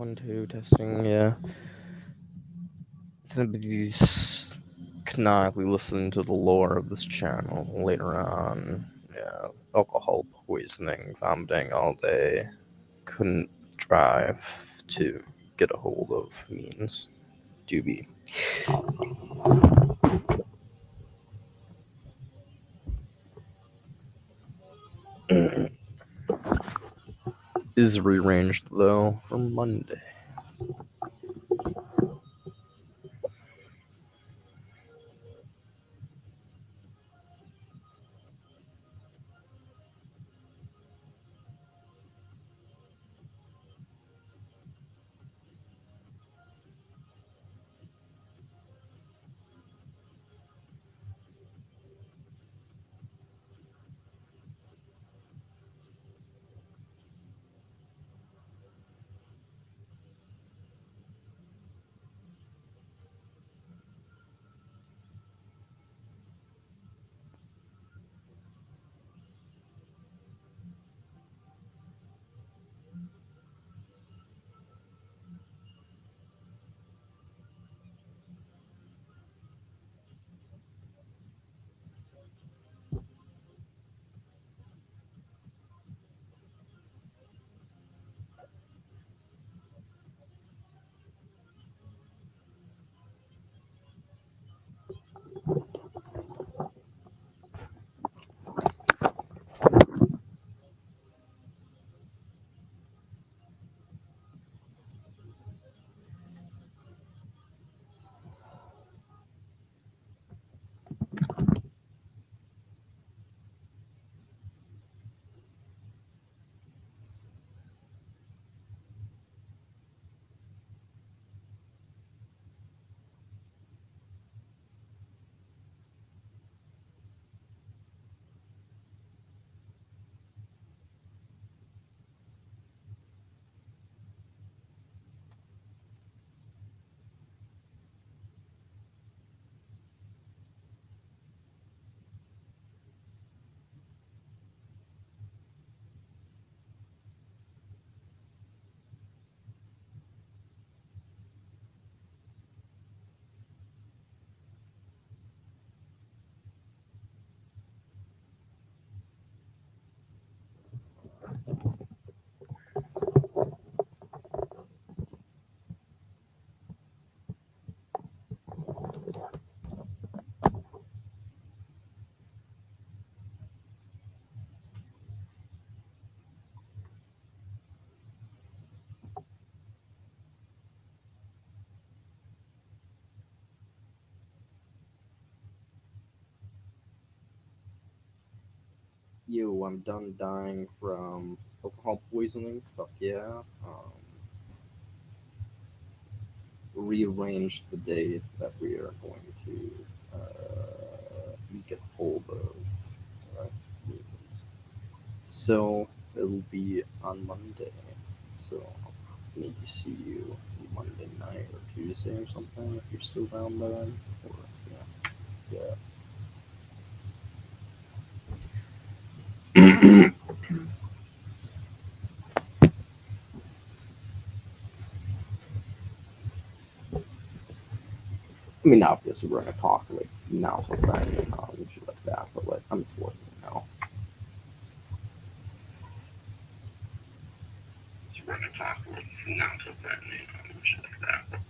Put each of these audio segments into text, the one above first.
1, 2, testing, yeah. Gonna be canonically listening to the lore of this channel later on. Yeah, alcohol poisoning, vomiting all day. Couldn't drive to get a hold of means. Doobie. Is rearranged though for Monday. Yo, I'm done dying from alcohol poisoning. Fuck yeah. Rearrange the date that we are going to get hold of. So it'll be on Monday. So I'll maybe see you Monday night or Tuesday or something if you're still down then. Or yeah. I mean, obviously we're gonna talk like now till then and shit like that, but like I'm just letting you know. We're gonna talk like now till then, and shit like that.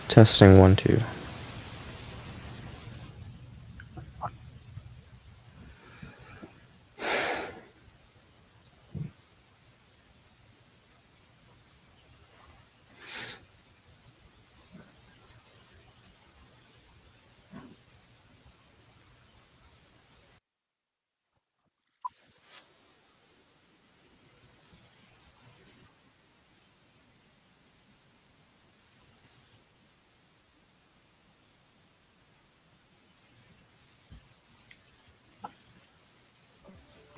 Testing 1 2.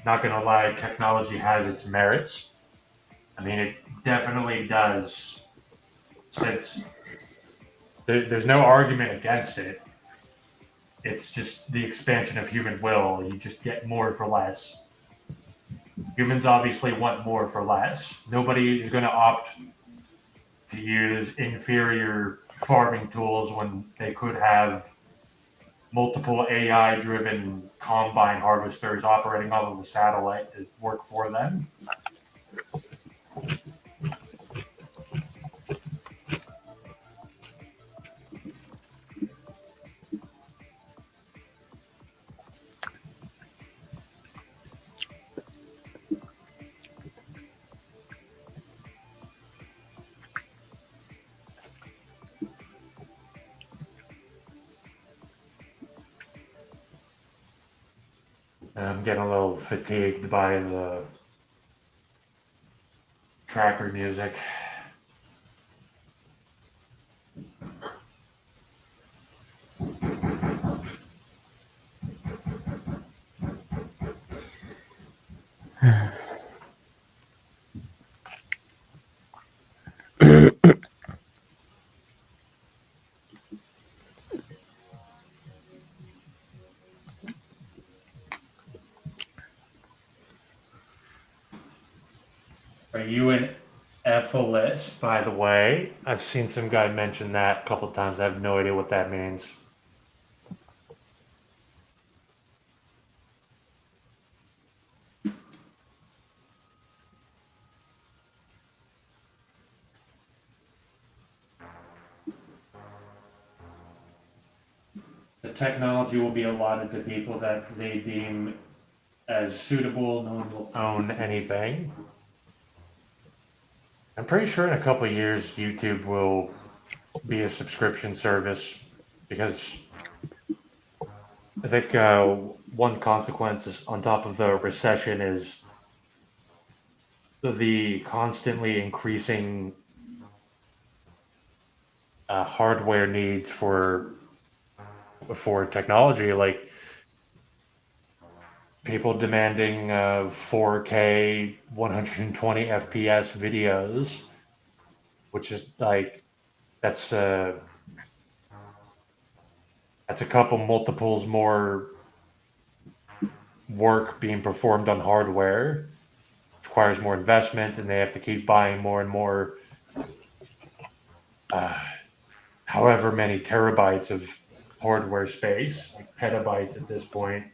Not gonna lie, technology has its merits. I mean, it definitely does. Since there's no argument against it, it's just the expansion of human will. You just get more for less. Humans obviously want more for less. Nobody is going to opt to use inferior farming tools when they could have multiple AI driven combine harvesters operating off of a satellite to work for them. And I'm getting a little fatigued by the tracker music. Are you an EFIList, by the way? I've seen some guy mention that a couple times. I have no idea what that means. The technology will be allotted to people that they deem as suitable. No one will own anything. I'm pretty sure in a couple of years, YouTube will be a subscription service because I think one consequence is on top of the recession is the constantly increasing hardware needs for technology, like people demanding 4K 120 FPS videos, which is like that's that's a couple multiples more work being performed on hardware. Requires more investment, and they have to keep buying more and more, uh, however many terabytes of hardware space, like petabytes at this point.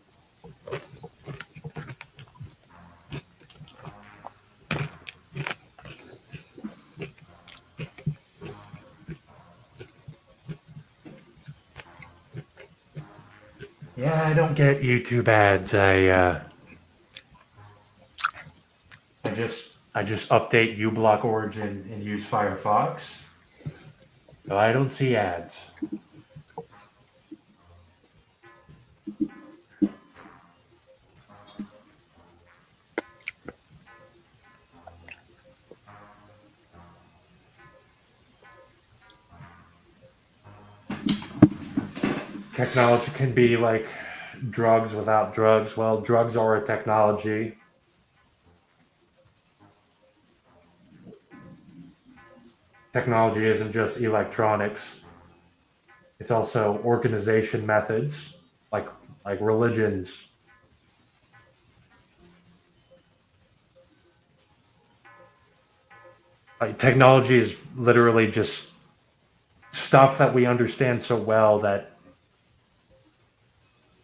Yeah, I don't get YouTube ads. I just update uBlock Origin and use Firefox. So I don't see ads. Technology can be like drugs without drugs. Well, drugs are a technology. Technology isn't just electronics. It's also organization methods, like like religions. Like technology is literally just stuff that we understand so well that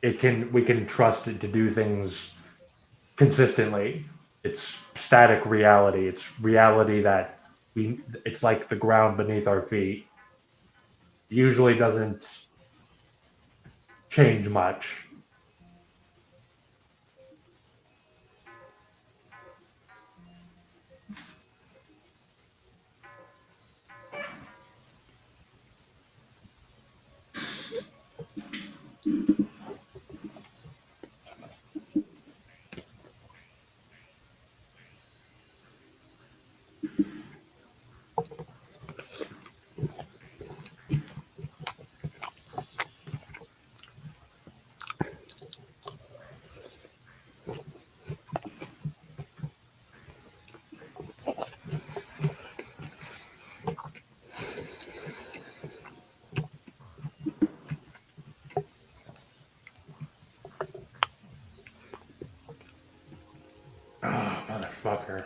it can we can trust it to do things consistently. It's static reality. It's reality that it's like the ground beneath our feet. usually doesn't change much. Oh, motherfucker.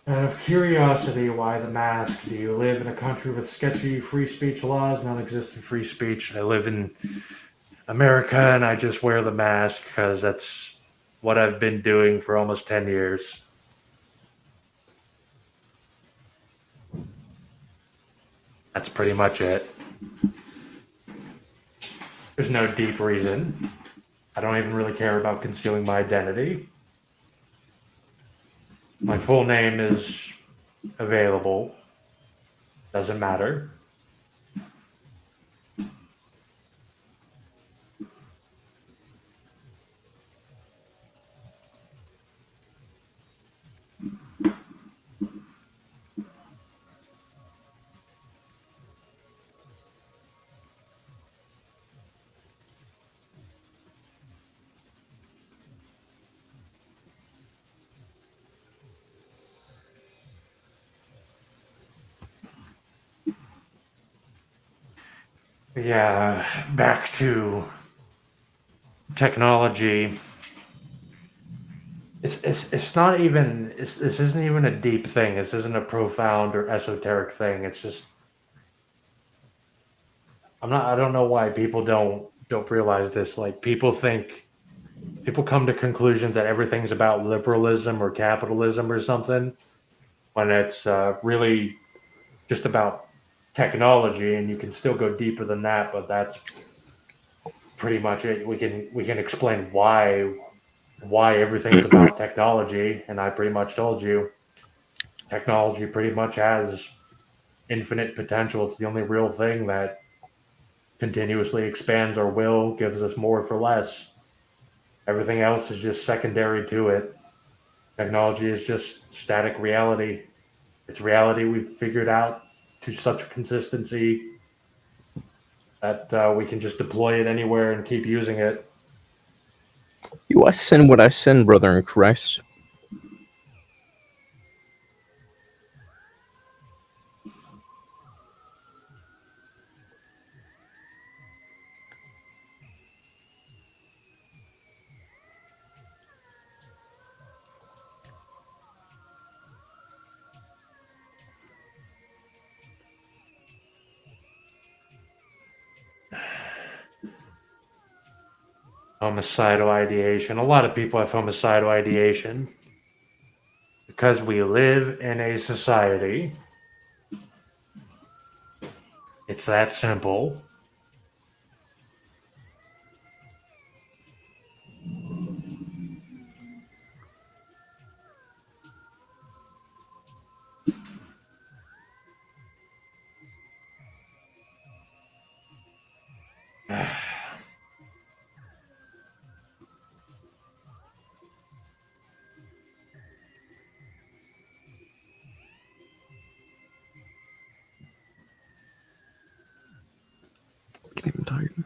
Out of curiosity, why the mask? Do you live in a country with sketchy free speech laws, non-existent free speech? I live in America and I just wear the mask because that's what I've been doing for almost 10 years. That's pretty much it. There's no deep reason. I don't even really care about concealing my identity. My full name is available. Doesn't matter. Yeah, back to technology. It's not even this isn't even a deep thing. This isn't a profound or esoteric thing. It's just I don't know why people don't realize this. Like people come to conclusions that everything's about liberalism or capitalism or something when it's really just about technology, and you can still go deeper than that, but that's pretty much it. We can explain why everything's about technology, and I pretty much told you technology pretty much has infinite potential. It's the only real thing that continuously expands our will, gives us more for less. Everything else is just secondary to it. Technology is just static reality. It's reality we've figured out to such a consistency that we can just deploy it anywhere and keep using it. You, I sin what I sin, brother in Christ. Homicidal ideation. A lot of people have homicidal ideation because we live in a society. It's that simple. I'm tired.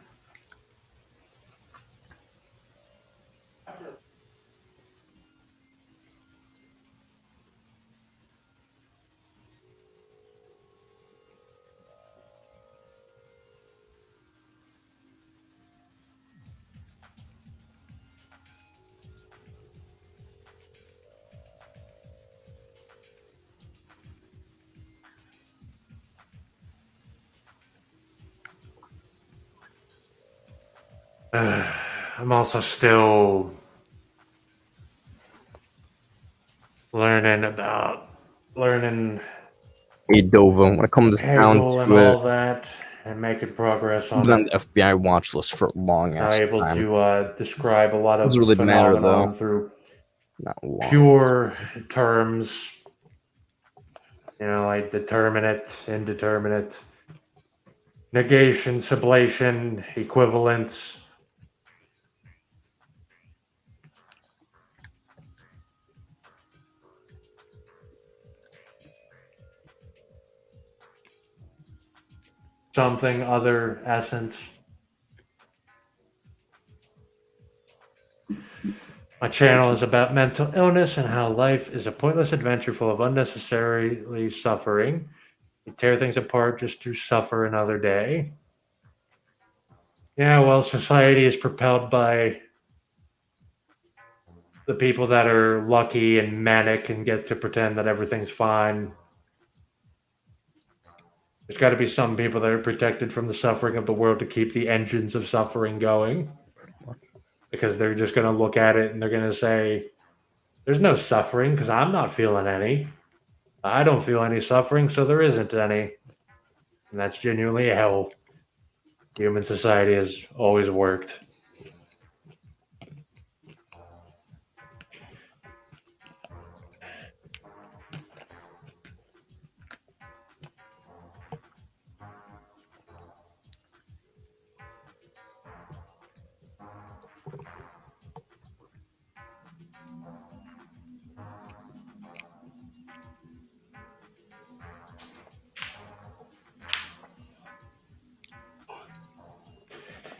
I'm also still learning Beethoven. When it comes down Hegel and to it, all that, and making progress been on on the FBI watch list for a long now ass able time. to describe a lot Doesn't of really matter phenomenon though. through Not long. pure terms, like determinate, indeterminate, negation, sublation, equivalence. Something other essence. My channel is about mental illness and how life is a pointless adventure full of unnecessarily suffering. You tear things apart just to suffer another day. Yeah, well, society is propelled by the people that are lucky and manic and get to pretend that everything's fine. There's got to be some people that are protected from the suffering of the world to keep the engines of suffering going. Because they're just going to look at it and they're going to say, there's no suffering because I'm not feeling any. I don't feel any suffering, so there isn't any. And that's genuinely how human society has always worked.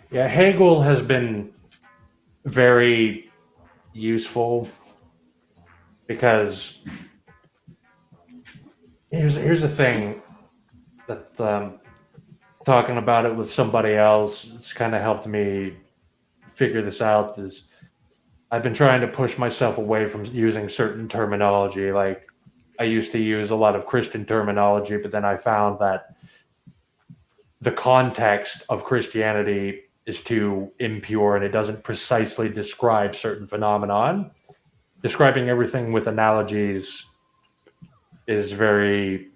Yeah, Hegel has been very useful because here's the thing that talking about it with somebody else, it's kind of helped me figure this out. Is I've been trying to push myself away from using certain terminology. Like I used to use a lot of Christian terminology, but then I found that the context of Christianity is too impure and it doesn't precisely describe certain phenomenon. Describing everything with analogies is very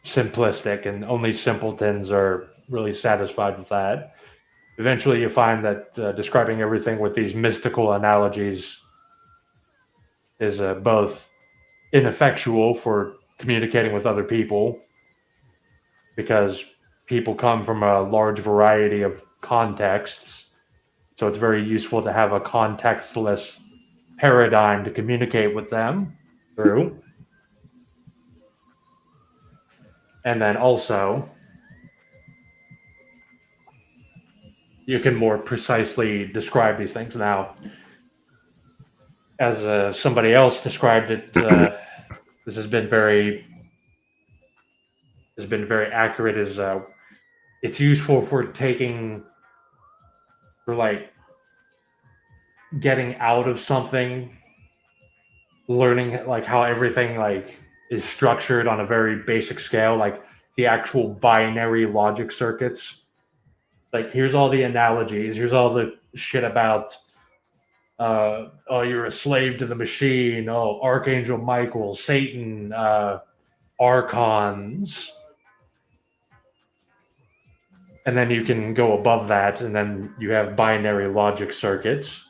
simplistic, and only simpletons are really satisfied with that. Eventually, you find that describing everything with these mystical analogies is both ineffectual for communicating with other people because people come from a large variety of contexts. So it's very useful to have a contextless paradigm to communicate with them through. And then also, you can more precisely describe these things. Now, as somebody else described it, this has been very accurate. Is it's useful for like getting out of something, learning like how everything like is structured on a very basic scale, like the actual binary logic circuits. Like here's all the analogies, here's all the shit about oh, you're a slave to the machine, oh, Archangel Michael, Satan, archons. And then you can go above that, and then you have binary logic circuits.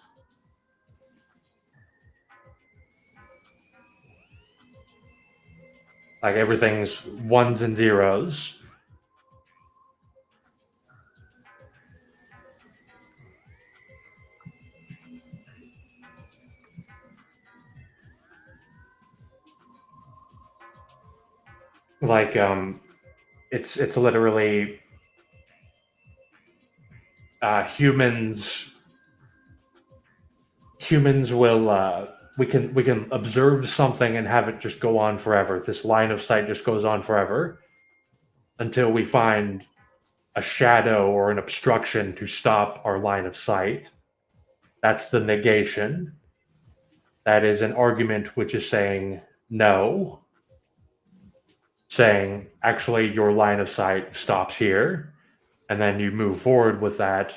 Like everything's ones and zeros. Like it's literally humans will we can observe something and have it just go on forever. This line of sight just goes on forever until we find a shadow or an obstruction to stop our line of sight. That's the negation. That is an argument which is saying no, saying actually your line of sight stops here, and then you move forward with that.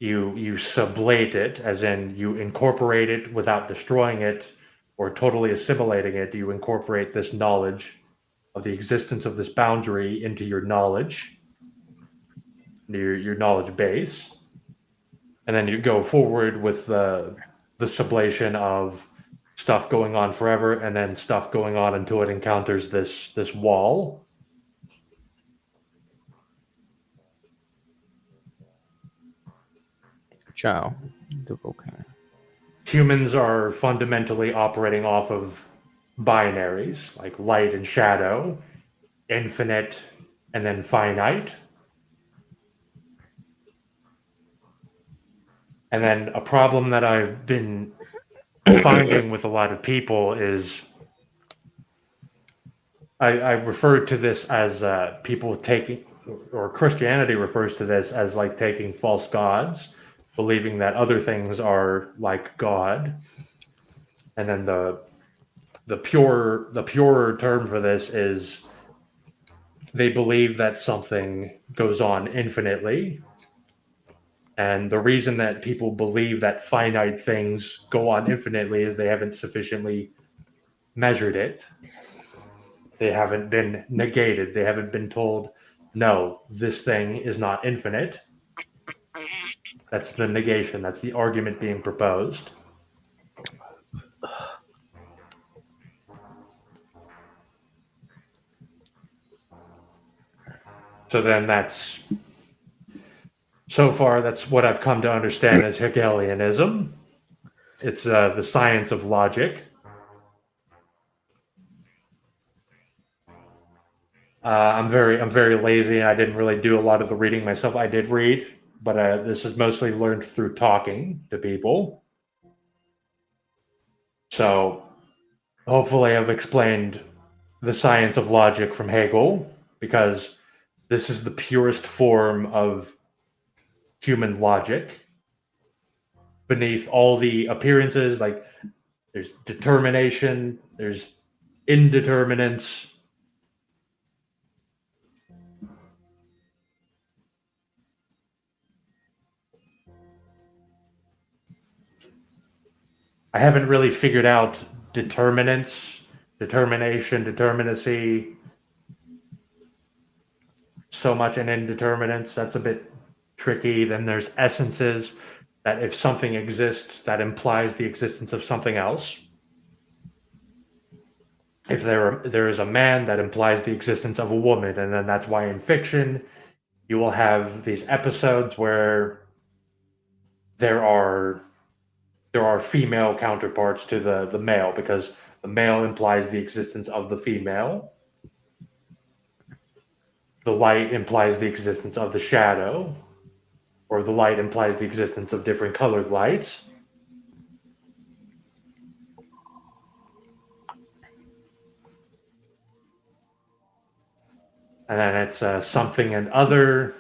you sublate it, as in you incorporate it without destroying it or totally assimilating it. You incorporate this knowledge of the existence of this boundary into your knowledge, your knowledge base, and then you go forward with the sublation of stuff going on forever, and then stuff going on until it encounters this wall. Ciao, the volcano. Humans are fundamentally operating off of binaries like light and shadow, infinite and then finite. And then a problem that I've been finding with a lot of people is I refer to this as people taking, or Christianity refers to this as like taking false gods, believing that other things are like God. And then the purer term for this is they believe that something goes on infinitely. And the reason that people believe that finite things go on infinitely is they haven't sufficiently measured it. They haven't been negated. They haven't been told, no, this thing is not infinite. That's the negation. That's the argument being proposed. So then so far, that's what I've come to understand as Hegelianism. It's the science of logic. I'm very lazy, and I didn't really do a lot of the reading myself. I did read, but this is mostly learned through talking to people. So hopefully, I've explained the science of logic from Hegel, because this is the purest form of human logic. Beneath all the appearances, like there's determination, there's indeterminance. I haven't really figured out determinants, determination, determinacy so much, and indeterminants. That's a bit tricky. Then there's essences, that if something exists, that implies the existence of something else. If there is a man, that implies the existence of a woman, and then that's why in fiction you will have these episodes where there are female counterparts to the male, because the male implies the existence of the female. The light implies the existence of the shadow, or the light implies the existence of different colored lights. And then it's something and other.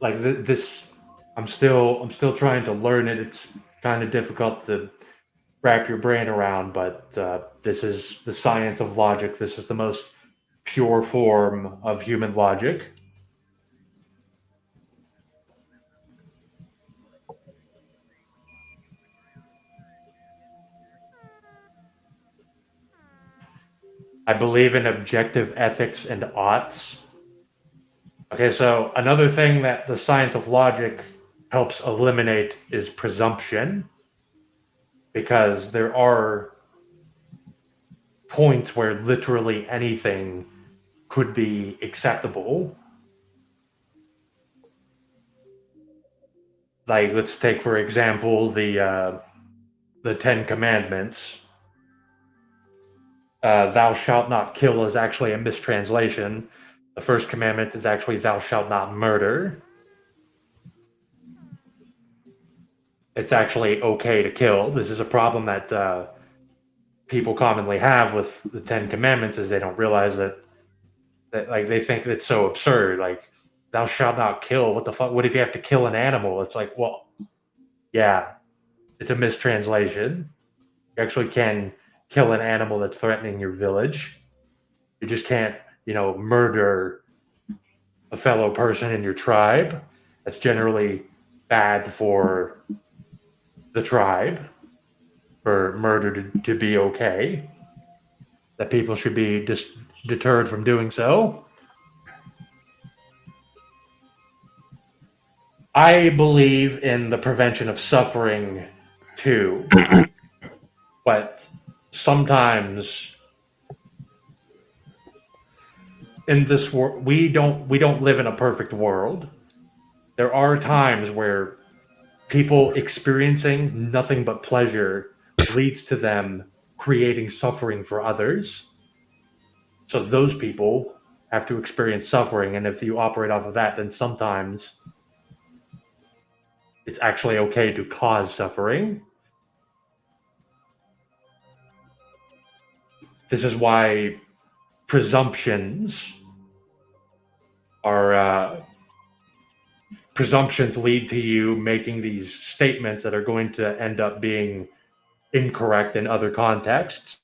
Like this, I'm still trying to learn it. It's kind of difficult to wrap your brain around, but this is the science of logic. This is the most pure form of human logic. I believe in objective ethics and oughts. Okay, so another thing that the science of logic helps eliminate is presumption, because there are points where literally anything could be acceptable. Like, let's take for example the Ten Commandments. Thou shalt not kill is actually a mistranslation. The first commandment is actually thou shalt not murder. It's actually okay to kill. This is a problem that people commonly have with the Ten Commandments, is they don't realize that like they think it's so absurd. Like, thou shalt not kill. What the fuck? What if you have to kill an animal? It's like, well, yeah, it's a mistranslation. You actually can kill an animal that's threatening your village. You just can't, murder a fellow person in your tribe. That's generally bad for the tribe, for murder to be okay, that people should be deterred from doing so. I believe in the prevention of suffering too, but sometimes in this world we don't live in a perfect world. There are times where people experiencing nothing but pleasure leads to them creating suffering for others. So those people have to experience suffering, and if you operate off of that, then sometimes it's actually okay to cause suffering. This is why presumptions are presumptions lead to you making these statements that are going to end up being incorrect in other contexts.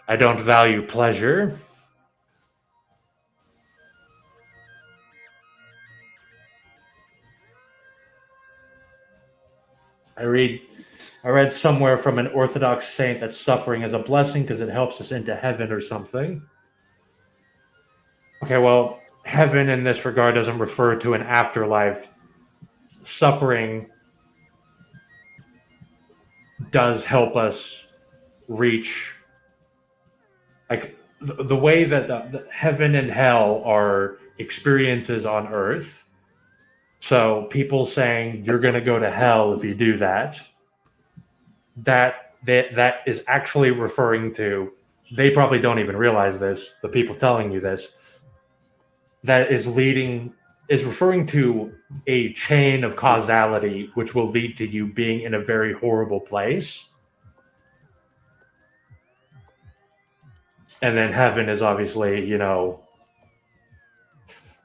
I don't value pleasure. I read somewhere from an Orthodox saint that suffering is a blessing because it helps us into heaven or something. Okay, well, heaven in this regard doesn't refer to an afterlife. Suffering does help us reach, like, the way that the heaven and hell are experiences on earth. So people saying you're going to go to hell if you do that, that is actually referring to, they probably don't even realize this, the people telling you this, that is referring to a chain of causality which will lead to you being in a very horrible place. And then heaven is obviously,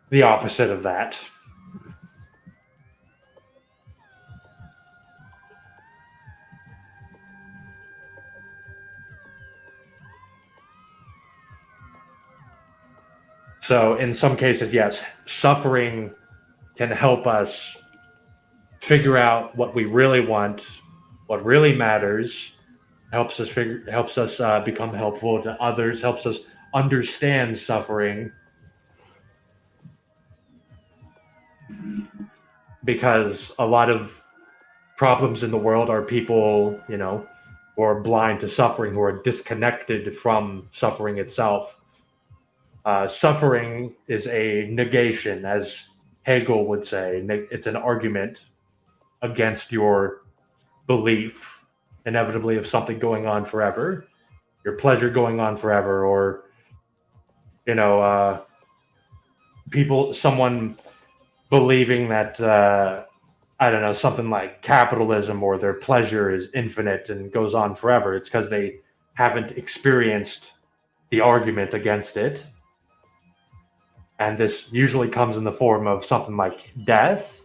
the opposite of that. So in some cases, yes, suffering can help us figure out what we really want, what really matters, helps us become helpful to others, helps us understand suffering, because a lot of problems in the world are people, who are blind to suffering, who are disconnected from suffering itself. Suffering is a negation, as Hegel would say. It's an argument against your belief, inevitably, of something going on forever, your pleasure going on forever, or someone believing that I don't know, something like capitalism or their pleasure is infinite and goes on forever. It's because they haven't experienced the argument against it. And this usually comes in the form of something like death.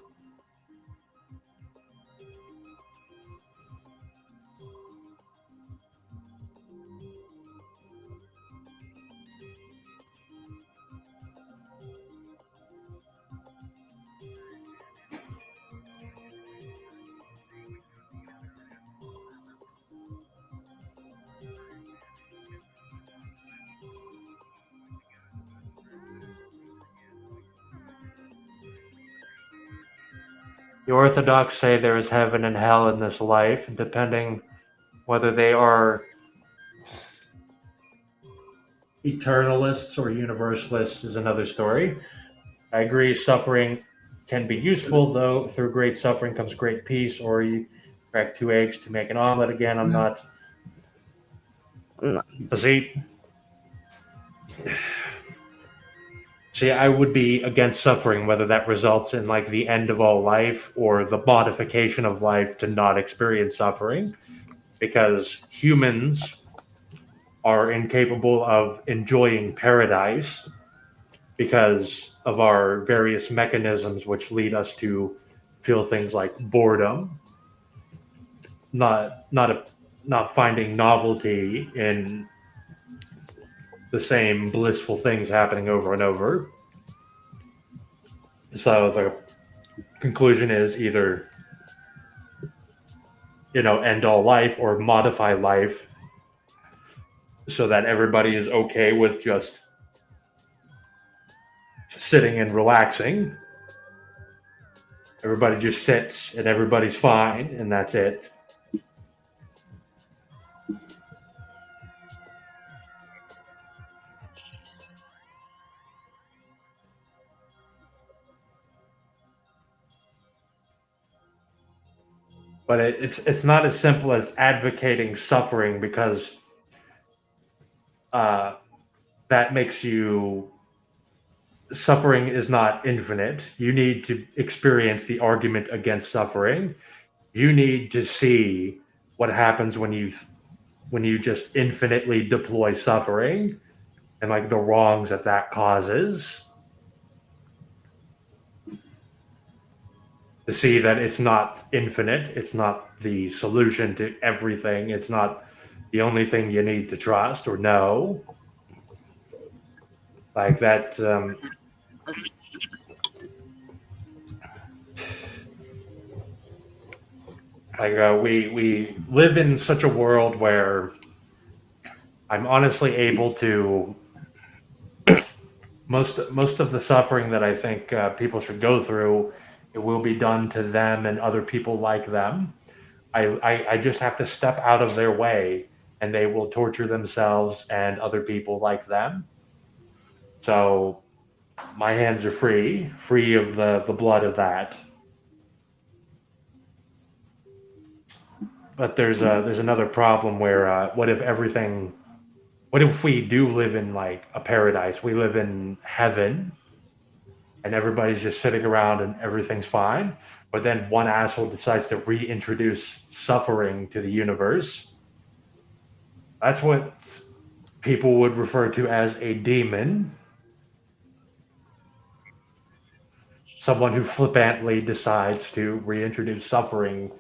The Orthodox say there is heaven and hell in this life, and depending whether they are eternalists or universalists is another story. I agree suffering can be useful, though through great suffering comes great peace, or you crack two eggs to make an omelet again. I'm not. No. See, I would be against suffering, whether that results in like the end of all life or the modification of life to not experience suffering, because humans are incapable of enjoying paradise because of our various mechanisms which lead us to feel things like boredom. not finding novelty in the same blissful things happening over and over. So the conclusion is either, end all life or modify life so that everybody is okay with just sitting and relaxing. Everybody just sits and everybody's fine, and that's it. But it's not as simple as advocating suffering, because that makes you suffering is not infinite. You need to experience the argument against suffering. You need to see what happens when you just infinitely deploy suffering, and like the wrongs that causes, to see that it's not infinite, it's not the solution to everything, it's not the only thing you need to trust or know. Like that, we live in such a world where I'm honestly able to most of the suffering that I think people should go through, it will be done to them and other people like them. I just have to step out of their way, and they will torture themselves and other people like them. So my hands are free of the blood of that. But there's another problem where what if we do live in like a paradise? We live in heaven, and everybody's just sitting around and everything's fine. But then one asshole decides to reintroduce suffering to the universe. That's what people would refer to as a demon. Someone who flippantly decides to reintroduce suffering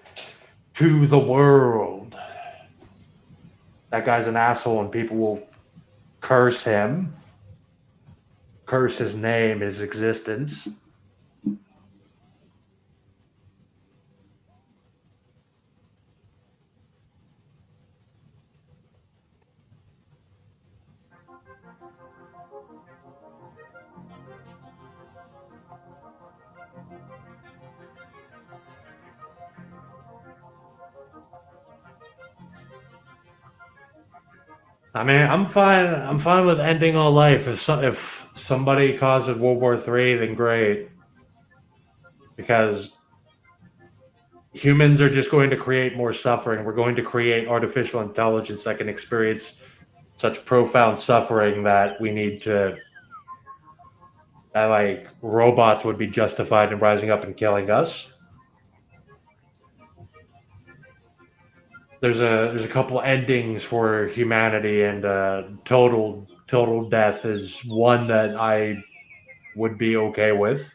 to the world. That guy's an asshole, and people will curse him, curse his name, his existence. I mean, I'm fine. I'm fine with ending all life. If somebody causes World War III, then great, because humans are just going to create more suffering. We're going to create artificial intelligence that can experience such profound suffering that we need to. That like robots would be justified in rising up and killing us. There's a couple endings for humanity, and total death is one that I would be okay with.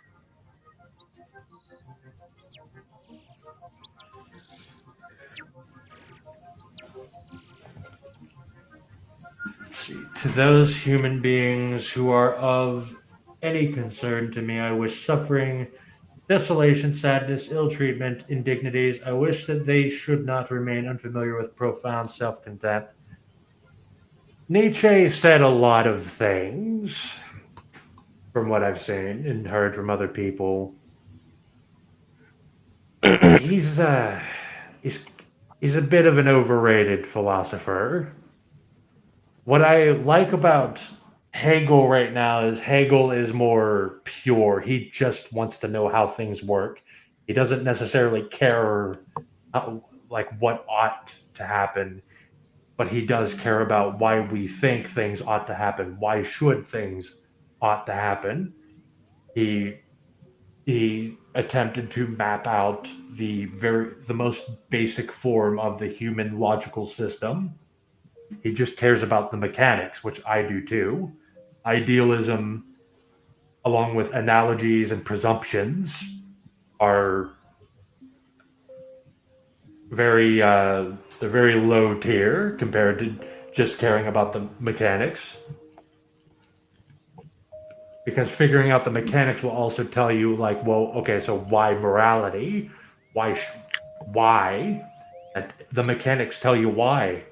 Let's see, to those human beings who are of any concern to me, I wish suffering, desolation, sadness, ill treatment, indignities. I wish that they should not remain unfamiliar with profound self contempt. Nietzsche said a lot of things, from what I've seen and heard from other people. He's he's he's a bit of an overrated philosopher. What I like about Hegel right now is Hegel is more pure. He just wants to know how things work. He doesn't necessarily care like what ought to happen, but he does care about why we think things ought to happen. Why should things ought to happen? He he attempted to map out the most basic form of the human logical system. He just cares about the mechanics, which I do too. Idealism, along with analogies and presumptions, are they're very low tier compared to just caring about the mechanics. Because figuring out the mechanics will also tell you, like, well, okay, so why morality? Why? And the mechanics tell you why.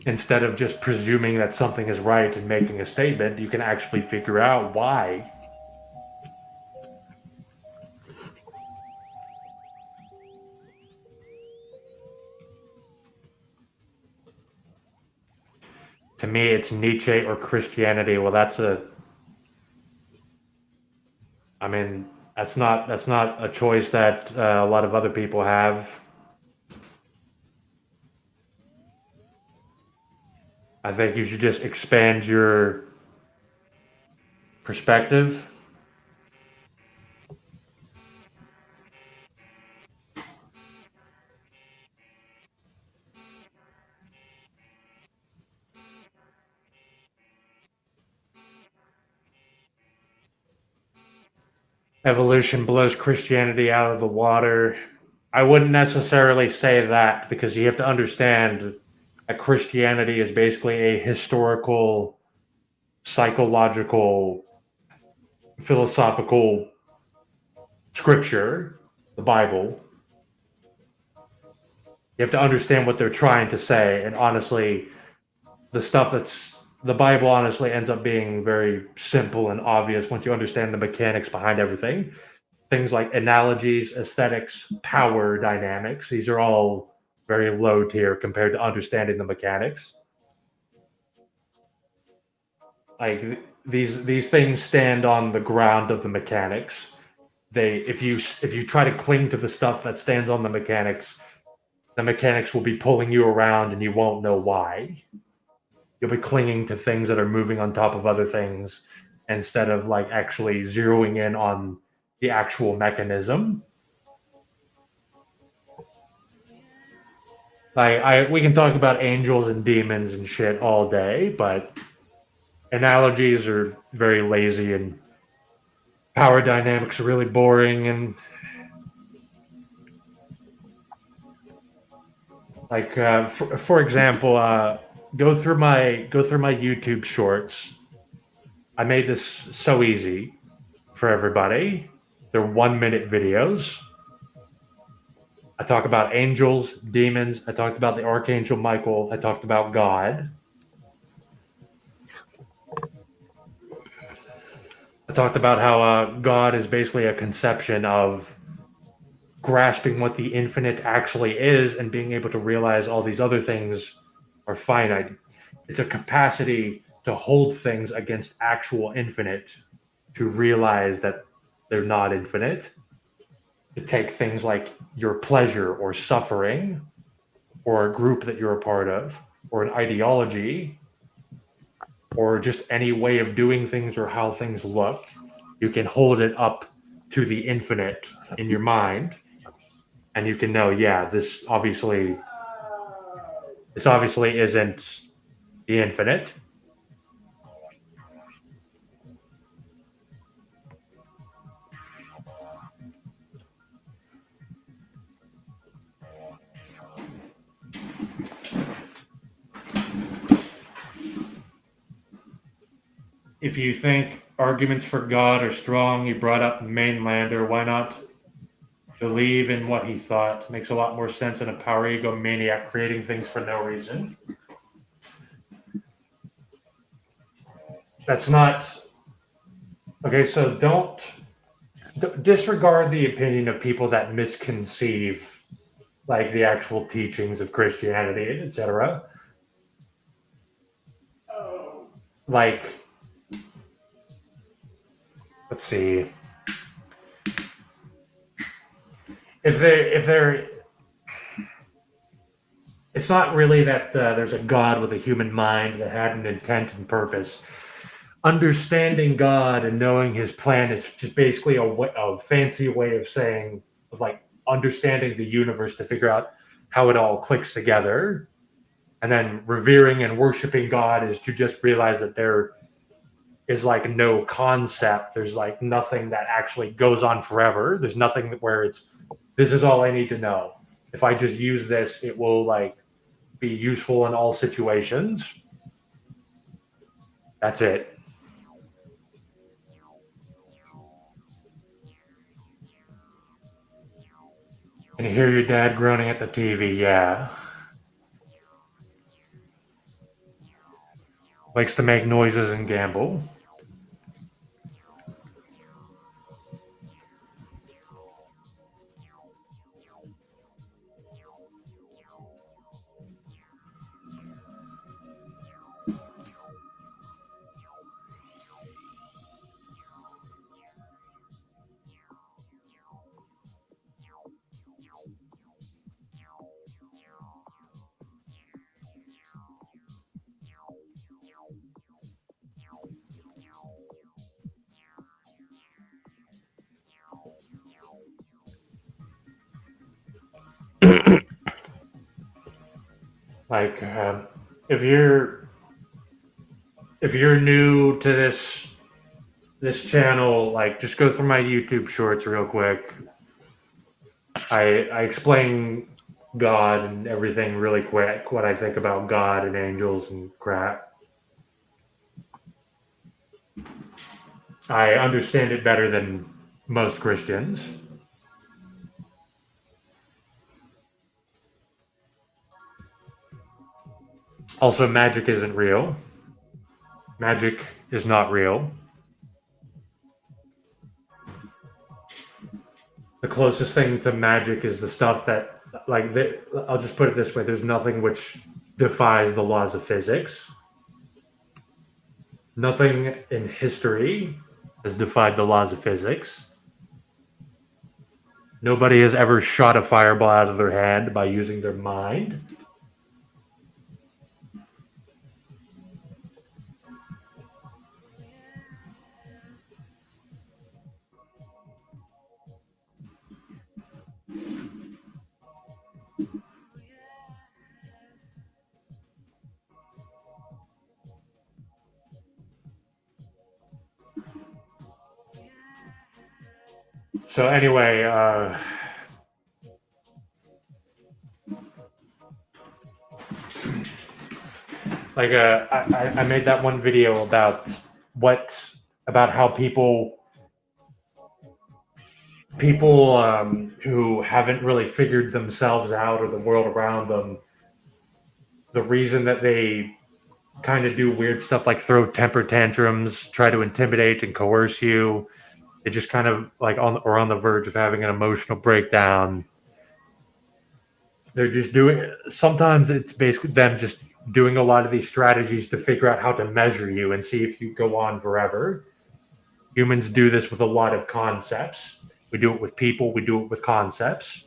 Instead of just presuming that something is right and making a statement, you can actually figure out why. To me, it's Nietzsche or Christianity. Well, I mean, that's not a choice that a lot of other people have. I think you should just expand your perspective. Evolution blows Christianity out of the water. I wouldn't necessarily say that, because you have to understand that Christianity is basically a historical, psychological, philosophical scripture, the Bible. You have to understand what they're trying to say, and honestly, the Bible honestly ends up being very simple and obvious once you understand the mechanics behind everything. Things like analogies, aesthetics, power dynamics, these are all very low tier compared to understanding the mechanics. Like these things stand on the ground of the mechanics. If you try to cling to the stuff that stands on the mechanics will be pulling you around and you won't know why. You'll be clinging to things that are moving on top of other things instead of like actually zeroing in on the actual mechanism. We can talk about angels and demons and shit all day, but analogies are very lazy and power dynamics are really boring. And like for example, go through my YouTube shorts. I made this so easy for everybody. They're 1 minute videos. I talk about angels, demons. I talked about the Archangel Michael. I talked about God. I talked about how God is basically a conception of grasping what the infinite actually is and being able to realize all these other things are finite. It's a capacity to hold things against actual infinite, to realize that they're not infinite, to take things like your pleasure or suffering or a group that you're a part of or an ideology or just any way of doing things or how things look. You can hold it up to the infinite in your mind, and you can know, yeah, this obviously isn't the infinite. If you think arguments for God are strong, you brought up Mainlander. Why not believe in what he thought? Makes a lot more sense than a power ego maniac creating things for no reason. That's not okay. So don't disregard the opinion of people that misconceive like the actual teachings of Christianity, etc. Like, let's see. If they're it's not really that there's a God with a human mind that had an intent and purpose. Understanding God and knowing His plan is just basically a fancy way of saying, of like understanding the universe to figure out how it all clicks together. And then revering and worshiping God is to just realize that there is like no concept. There's like nothing that actually goes on forever. There's nothing where it's, this is all I need to know. If I just use this, it will like be useful in all situations. That's it. And you hear your dad groaning at the TV, yeah. Likes to make noises and gamble. Like, if you're new to this channel, like, just go through my YouTube shorts real quick. I explain God and everything really quick, what I think about God and angels and crap. I understand it better than most Christians. Also, magic isn't real. Magic is not real. The closest thing to magic is the stuff that, like, I'll just put it this way: there's nothing which defies the laws of physics. Nothing in history has defied the laws of physics. Nobody has ever shot a fireball out of their hand by using their mind. So anyway, like I made that one video about how people who haven't really figured themselves out or the world around them, the reason that they kind of do weird stuff like throw temper tantrums, try to intimidate and coerce you, they just kind of like on the verge of having an emotional breakdown. They're just doing, sometimes it's basically them just doing a lot of these strategies to figure out how to measure you and see if you go on forever. Humans do this with a lot of concepts. We do it with people, we do it with concepts.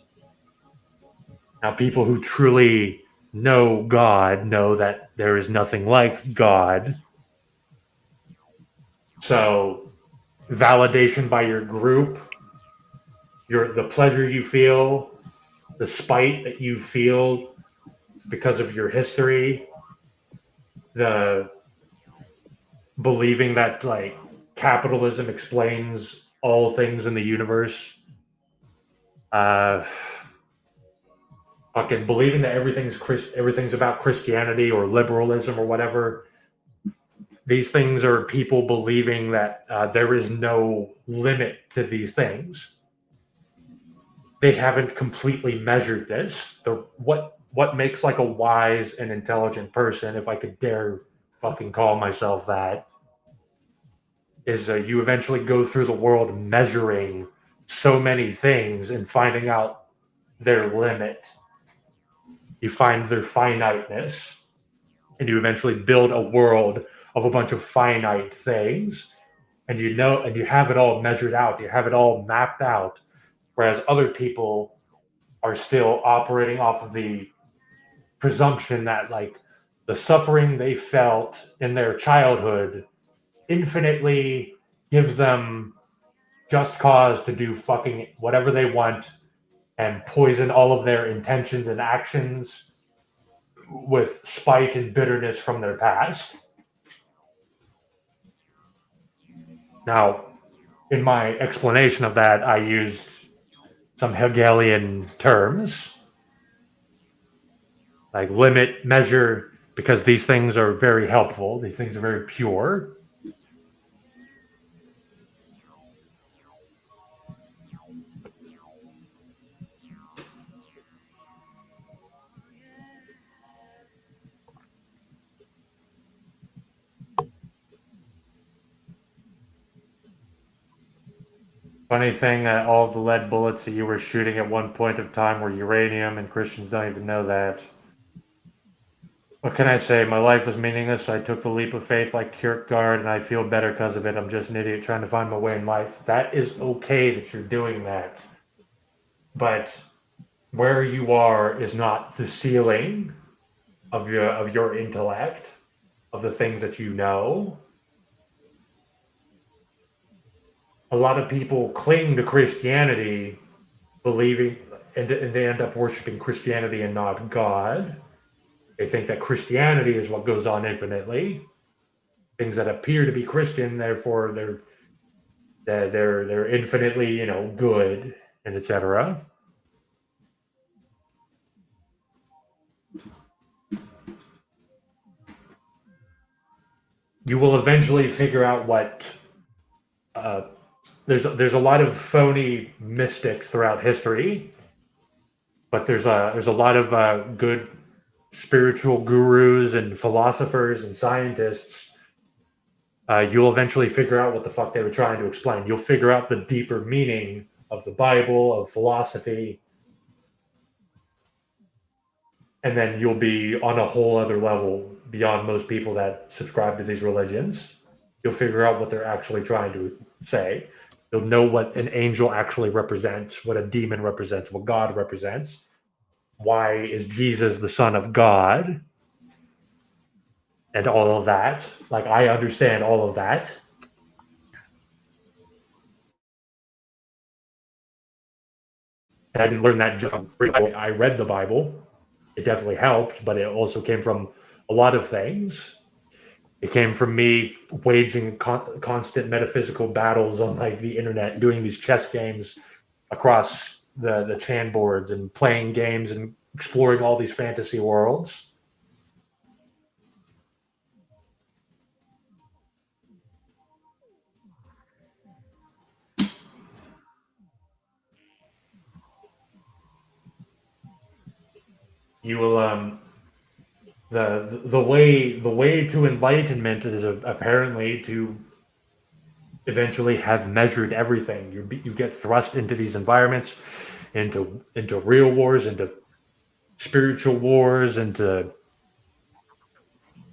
Now, people who truly know God know that there is nothing like God. So, validation by your group, the pleasure you feel, the spite that you feel because of your history, the believing that like capitalism explains all things in the universe, fucking believing that everything's about Christianity or liberalism or whatever. These things are people believing that there is no limit to these things. They haven't completely measured this. What makes like a wise and intelligent person, if I could dare fucking call myself that, is you eventually go through the world measuring so many things and finding out their limit. You find their finiteness, and you eventually build a world of a bunch of finite things, and you have it all measured out, you have it all mapped out, whereas other people are still operating off of the presumption that like the suffering they felt in their childhood infinitely gives them just cause to do fucking whatever they want and poison all of their intentions and actions with spite and bitterness from their past. Now, in my explanation of that, I used some Hegelian terms like limit, measure, because these things are very helpful. These things are very pure. Funny thing, all the lead bullets that you were shooting at one point of time were uranium, and Christians don't even know that. What can I say? My life was meaningless, so I took the leap of faith like Kierkegaard, and I feel better because of it. I'm just an idiot trying to find my way in life. That is okay that you're doing that. But where you are is not the ceiling of your intellect, of the things that you know. A lot of people cling to Christianity, believing, and they end up worshiping Christianity and not God. They think that Christianity is what goes on infinitely. Things that appear to be Christian, therefore they're infinitely, good, and etc. You will eventually figure out what. There's a lot of phony mystics throughout history, but there's a lot of good spiritual gurus and philosophers and scientists. You'll eventually figure out what the fuck they were trying to explain. You'll figure out the deeper meaning of the Bible, of philosophy, and then you'll be on a whole other level beyond most people that subscribe to these religions. You'll figure out what they're actually trying to say. You'll know what an angel actually represents, what a demon represents, what God represents. Why is Jesus the Son of God? And all of that. Like, I understand all of that. And I didn't learn that just from I read the Bible. It definitely helped, but it also came from a lot of things. It came from me waging constant metaphysical battles on like the internet, doing these chess games across the Chan boards and playing games and exploring all these fantasy worlds. You will the way to enlightenment is apparently to eventually have measured everything. You get thrust into these environments, into real wars, into spiritual wars, into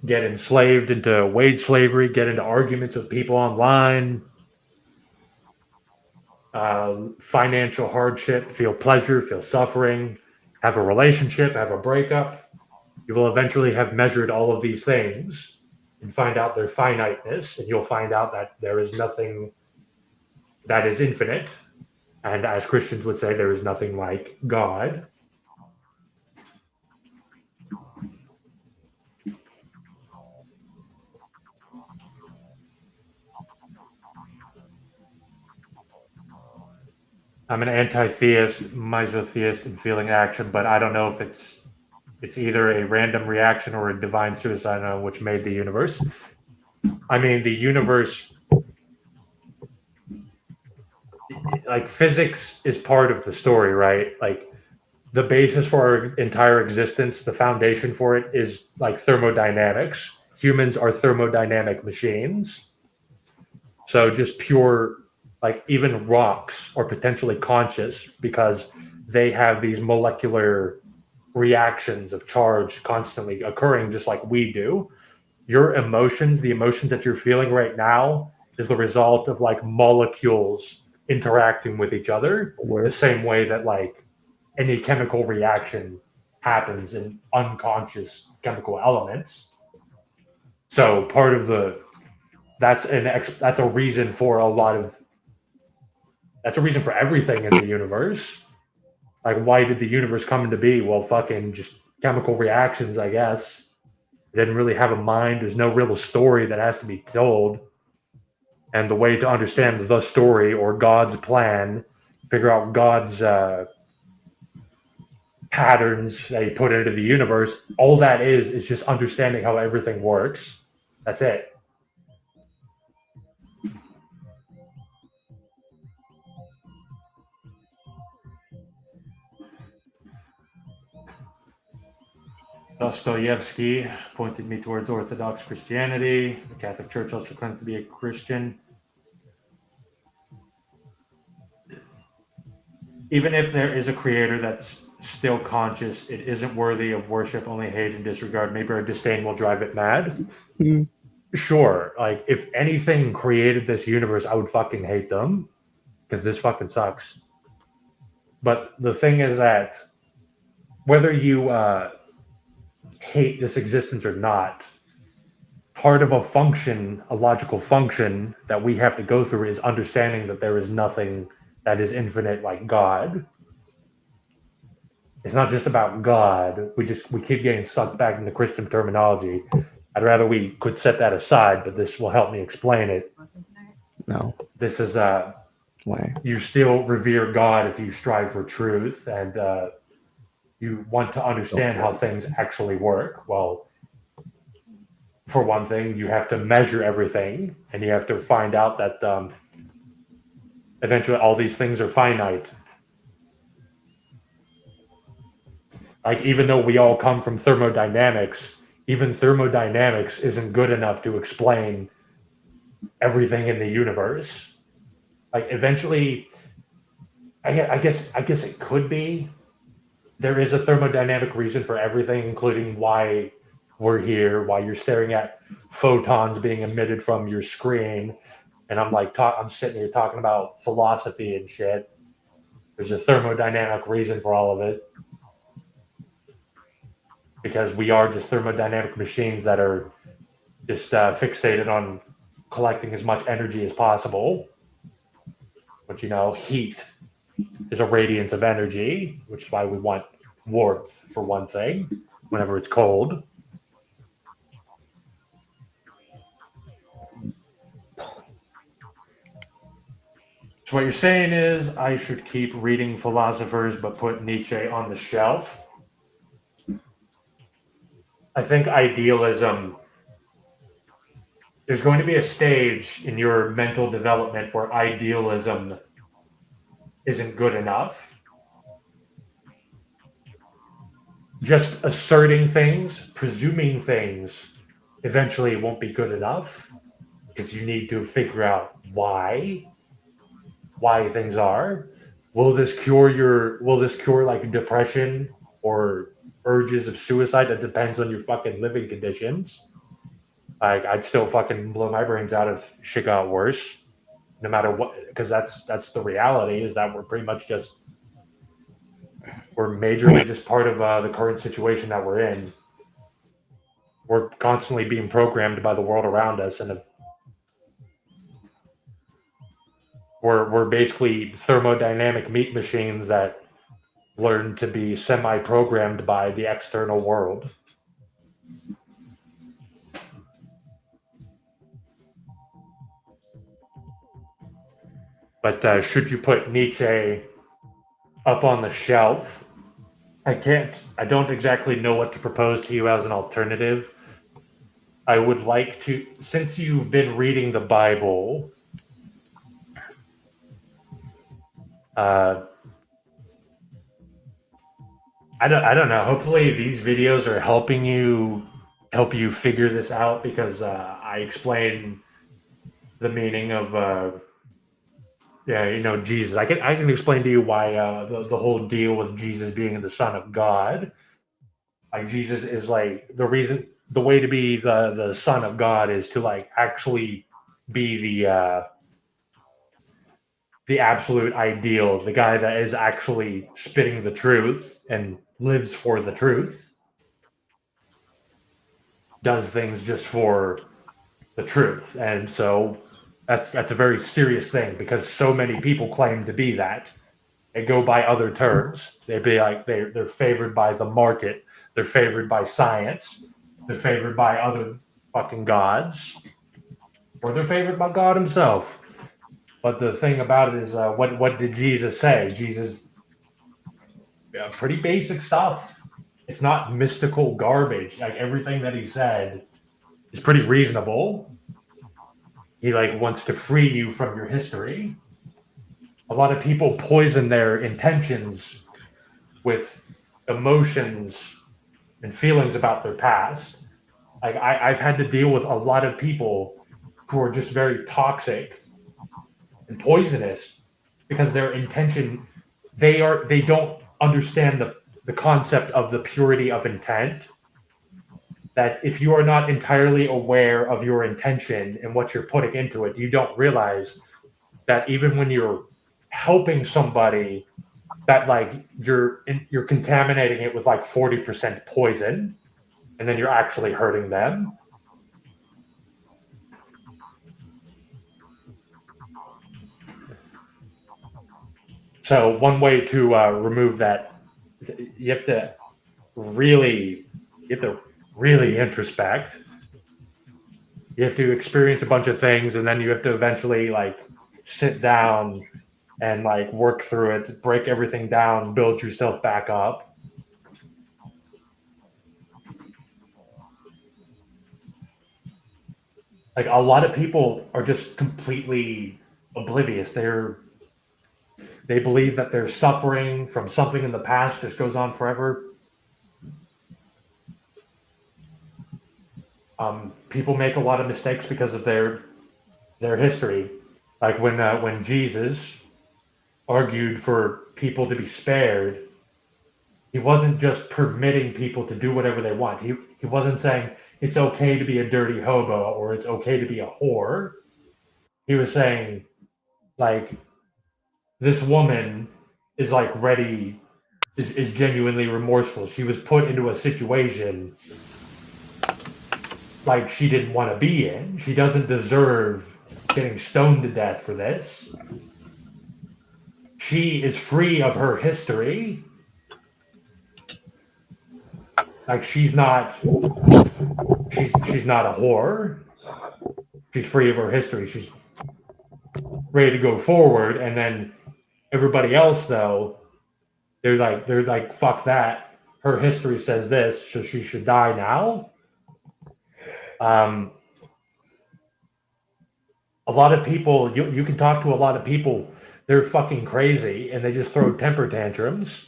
get enslaved, into wage slavery, get into arguments with people online, financial hardship, feel pleasure, feel suffering, have a relationship, have a breakup. You will eventually have measured all of these things and find out their finiteness, and you'll find out that there is nothing that is infinite. And as Christians would say, there is nothing like God. I'm an anti-theist, misotheist, and feeling action, but I don't know if it's either a random reaction or a divine suicide which made the universe. I mean, the universe, like physics is part of the story, right? Like the basis for our entire existence, the foundation for it is like thermodynamics. Humans are thermodynamic machines. So just pure, like even rocks are potentially conscious because they have these molecular reactions of charge constantly occurring just like we do. Your emotions, the emotions that you're feeling right now, is the result of like molecules interacting with each other the same way that like any chemical reaction happens in unconscious chemical elements. So part of that's a reason for that's a reason for everything in the universe. Like, why did the universe come into be? Well, fucking just chemical reactions, I guess. It didn't really have a mind. There's no real story that has to be told. And the way to understand the story or God's plan, figure out God's patterns that he put into the universe, all that is just understanding how everything works. That's it. Dostoevsky pointed me towards Orthodox Christianity. The Catholic Church also claims to be a Christian. Even if there is a creator that's still conscious, it isn't worthy of worship, only hate and disregard. Maybe our disdain will drive it mad. Mm. Sure, like if anything created this universe, I would fucking hate them because this fucking sucks. But the thing is that whether you hate this existence or not, part of a logical function that we have to go through is understanding that there is nothing that is infinite like God. It's not just about God. We keep getting sucked back into Christian terminology. I'd rather we could set that aside, but this will help me explain it. No. This is Why? you still revere God if you strive for truth and you want to understand how things actually work. Well, for one thing, you have to measure everything, and you have to find out that eventually all these things are finite. Like, even though we all come from thermodynamics, even thermodynamics isn't good enough to explain everything in the universe. Like, eventually, I guess it could be. There is a thermodynamic reason for everything, including why we're here, why you're staring at photons being emitted from your screen, and I'm sitting here talking about philosophy and shit. There's a thermodynamic reason for all of it. Because we are just thermodynamic machines that are just fixated on collecting as much energy as possible. But, heat is a radiance of energy, which is why we want warmth, for one thing, whenever it's cold. So what you're saying is I should keep reading philosophers but put Nietzsche on the shelf? I think idealism, there's going to be a stage in your mental development where idealism isn't good enough. Just asserting things, presuming things, eventually won't be good enough because you need to figure out why things are. Will this cure like depression or urges of suicide? That depends on your fucking living conditions. Like, I'd still fucking blow my brains out if shit got worse, no matter what, because that's the reality, is that we're majorly just part of the current situation that we're in. We're constantly being programmed by the world around us, and we're basically thermodynamic meat machines that learn to be semi-programmed by the external world. But should you put Nietzsche up on the shelf? I don't exactly know what to propose to you as an alternative. I would like to, since you've been reading the Bible, I don't know. Hopefully these videos are help you figure this out, because I explain the meaning of Jesus. I can explain to you why the whole deal with Jesus being the Son of God. Like, Jesus is like the way to be the Son of God is to like actually be the absolute ideal, the guy that is actually spitting the truth and lives for the truth, does things just for the truth. And so that's a very serious thing, because so many people claim to be that. They go by other terms. They'd be like they're favored by the market, they're favored by science, they're favored by other fucking gods. or they're favored by God himself. But the thing about it is, what did Jesus say? Jesus, pretty basic stuff. It's not mystical garbage. Like everything that he said is pretty reasonable. He wants to free you from your history. A lot of people poison their intentions with emotions and feelings about their past. I've had to deal with a lot of people who are just very toxic and poisonous because their intention, they don't understand the concept of the purity of intent. That if you are not entirely aware of your intention and what you're putting into it, you don't realize that even when you're helping somebody, that you're contaminating it with 40% poison, and then you're actually hurting them. So one way to remove that, you have to really introspect. You have to experience a bunch of things, and then you have to eventually sit down and work through it, break everything down, build yourself back up. A lot of people are just completely oblivious. They believe that their suffering from something in the past just goes on forever. People make a lot of mistakes because of their history. Like when Jesus argued for people to be spared, he wasn't just permitting people to do whatever they want. He wasn't saying it's okay to be a dirty hobo or it's okay to be a whore. He was saying, this woman is ready, is genuinely remorseful. She was put into a situation she didn't want to be in. She doesn't deserve getting stoned to death for this. She is free of her history. She's not a whore. She's free of her history. She's ready to go forward. And then everybody else, though, they're like, fuck that. Her history says this, so she should die now. A lot of people, you can talk to a lot of people, they're fucking crazy, and they just throw temper tantrums.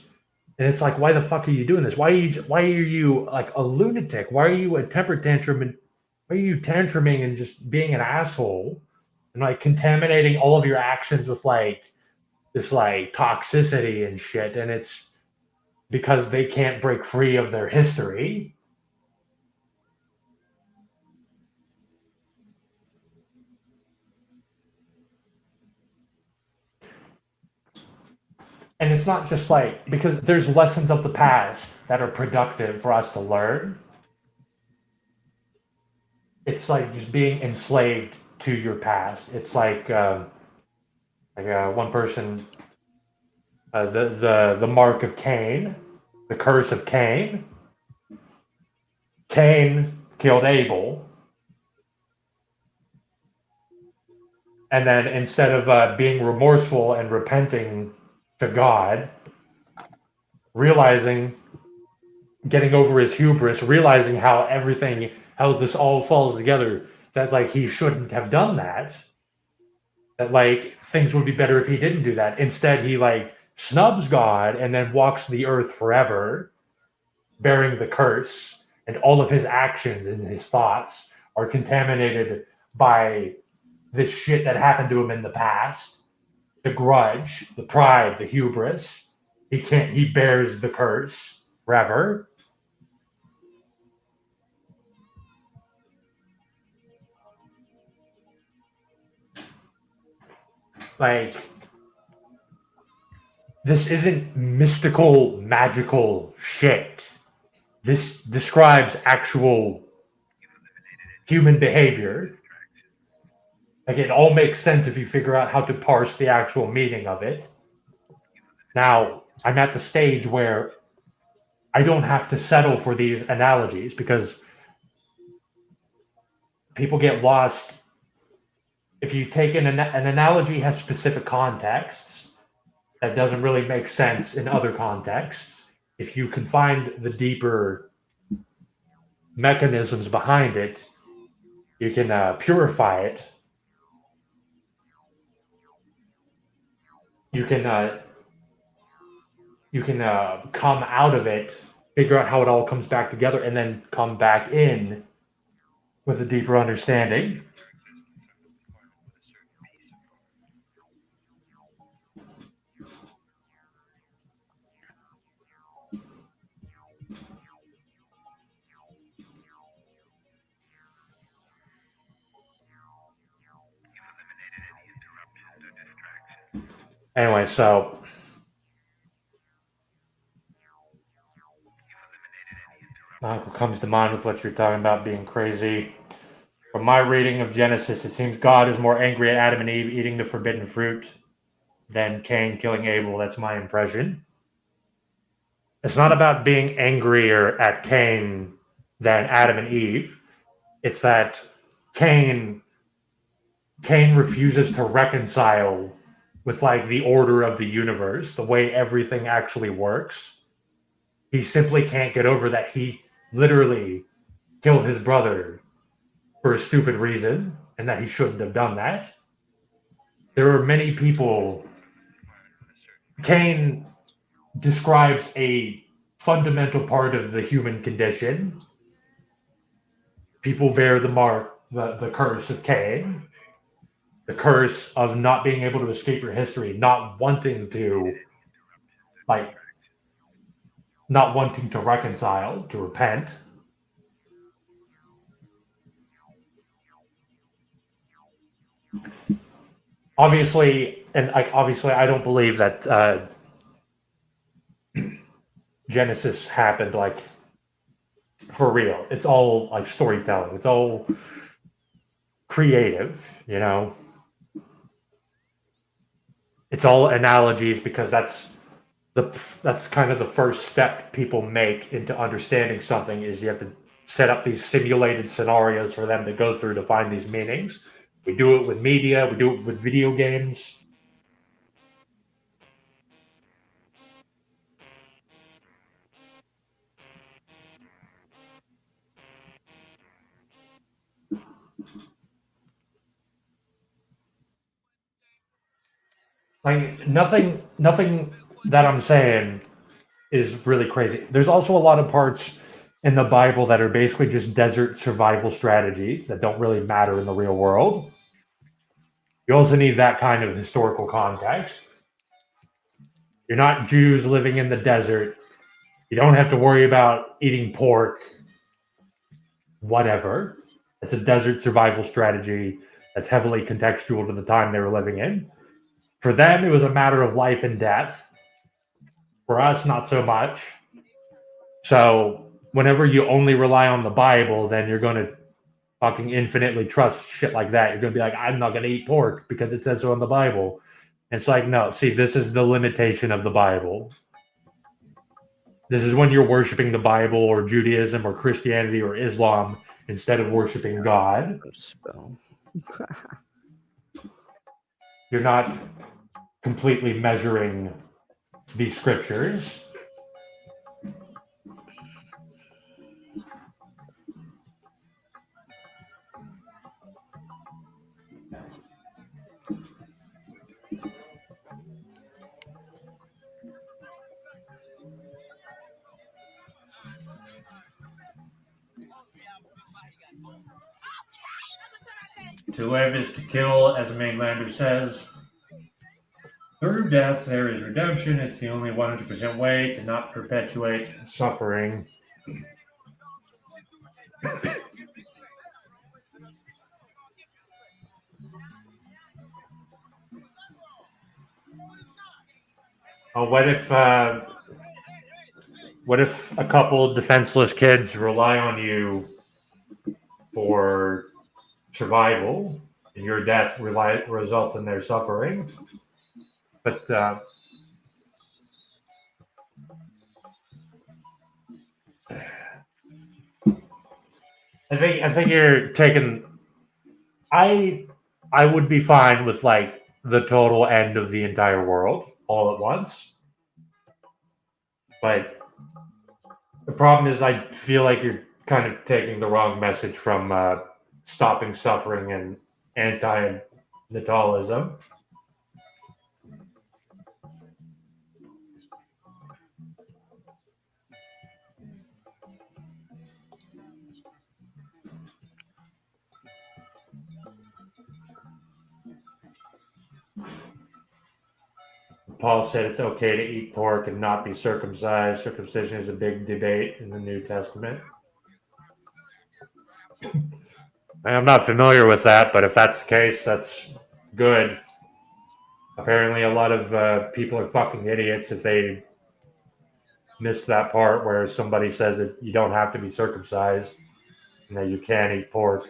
And it's why the fuck are you doing this? Why are you a lunatic? Why are you a temper tantrum? And why are you tantruming and just being an asshole and contaminating all of your actions with this toxicity and shit? And it's because they can't break free of their history. And it's not just because there's lessons of the past that are productive for us to learn. It's just being enslaved to your past. It's one person, the mark of Cain, the curse of Cain. Cain killed Abel. And then instead of being remorseful and repenting to God, getting over his hubris, realizing how this all falls together, that he shouldn't have done that. That things would be better if he didn't do that. Instead, he snubs God and then walks the earth forever, bearing the curse, and all of his actions and his thoughts are contaminated by this shit that happened to him in the past. The grudge, the pride, the hubris. He bears the curse forever. This isn't mystical, magical shit. This describes actual human behavior. It all makes sense if you figure out how to parse the actual meaning of it. Now, I'm at the stage where I don't have to settle for these analogies because people get lost if you take an analogy has specific contexts that doesn't really make sense in other contexts, if you can find the deeper mechanisms behind it, you can purify it. You can come out of it, figure out how it all comes back together, and then come back in with a deeper understanding. Anyway, so what comes to mind with what you're talking about being crazy. From my reading of Genesis, it seems God is more angry at Adam and Eve eating the forbidden fruit than Cain killing Abel. That's my impression. It's not about being angrier at Cain than Adam and Eve. It's that Cain refuses to reconcile with like the order of the universe, the way everything actually works. He simply can't get over that he literally killed his brother for a stupid reason and that he shouldn't have done that. There are many people. Cain describes a fundamental part of the human condition. People bear the mark, the curse of Cain, the curse of not being able to escape your history, not wanting to reconcile, to repent. Obviously, I don't believe that Genesis happened like for real. It's all like storytelling. It's all creative, you know. It's all analogies because that's kind of the first step people make into understanding something is you have to set up these simulated scenarios for them to go through to find these meanings. We do it with media, we do it with video games. Like nothing that I'm saying is really crazy. There's also a lot of parts in the Bible that are basically just desert survival strategies that don't really matter in the real world. You also need that kind of historical context. You're not Jews living in the desert. You don't have to worry about eating pork, whatever. It's a desert survival strategy that's heavily contextual to the time they were living in. For them, it was a matter of life and death. For us, not so much. So whenever you only rely on the Bible, then you're going to fucking infinitely trust shit like that. You're going to be like, I'm not going to eat pork because it says so in the Bible. And it's like, no, see, this is the limitation of the Bible. This is when you're worshiping the Bible or Judaism or Christianity or Islam instead of worshiping God. Spell. You're not completely measuring these scriptures. To live is to kill, as a mainlander says. Through death, there is redemption. It's the only 100% way to not perpetuate suffering. What if a couple defenseless kids rely on you for survival, and your death results in their suffering? But I think you're taking. I I would be fine with like the total end of the entire world all at once. But the problem is I feel like you're kind of taking the wrong message from stopping suffering and anti-natalism. Paul said it's okay to eat pork and not be circumcised. Circumcision is a big debate in the New Testament. I'm not familiar with that, but if that's the case, that's good. Apparently, a lot of people are fucking idiots if they miss that part where somebody says that you don't have to be circumcised and that you can eat pork.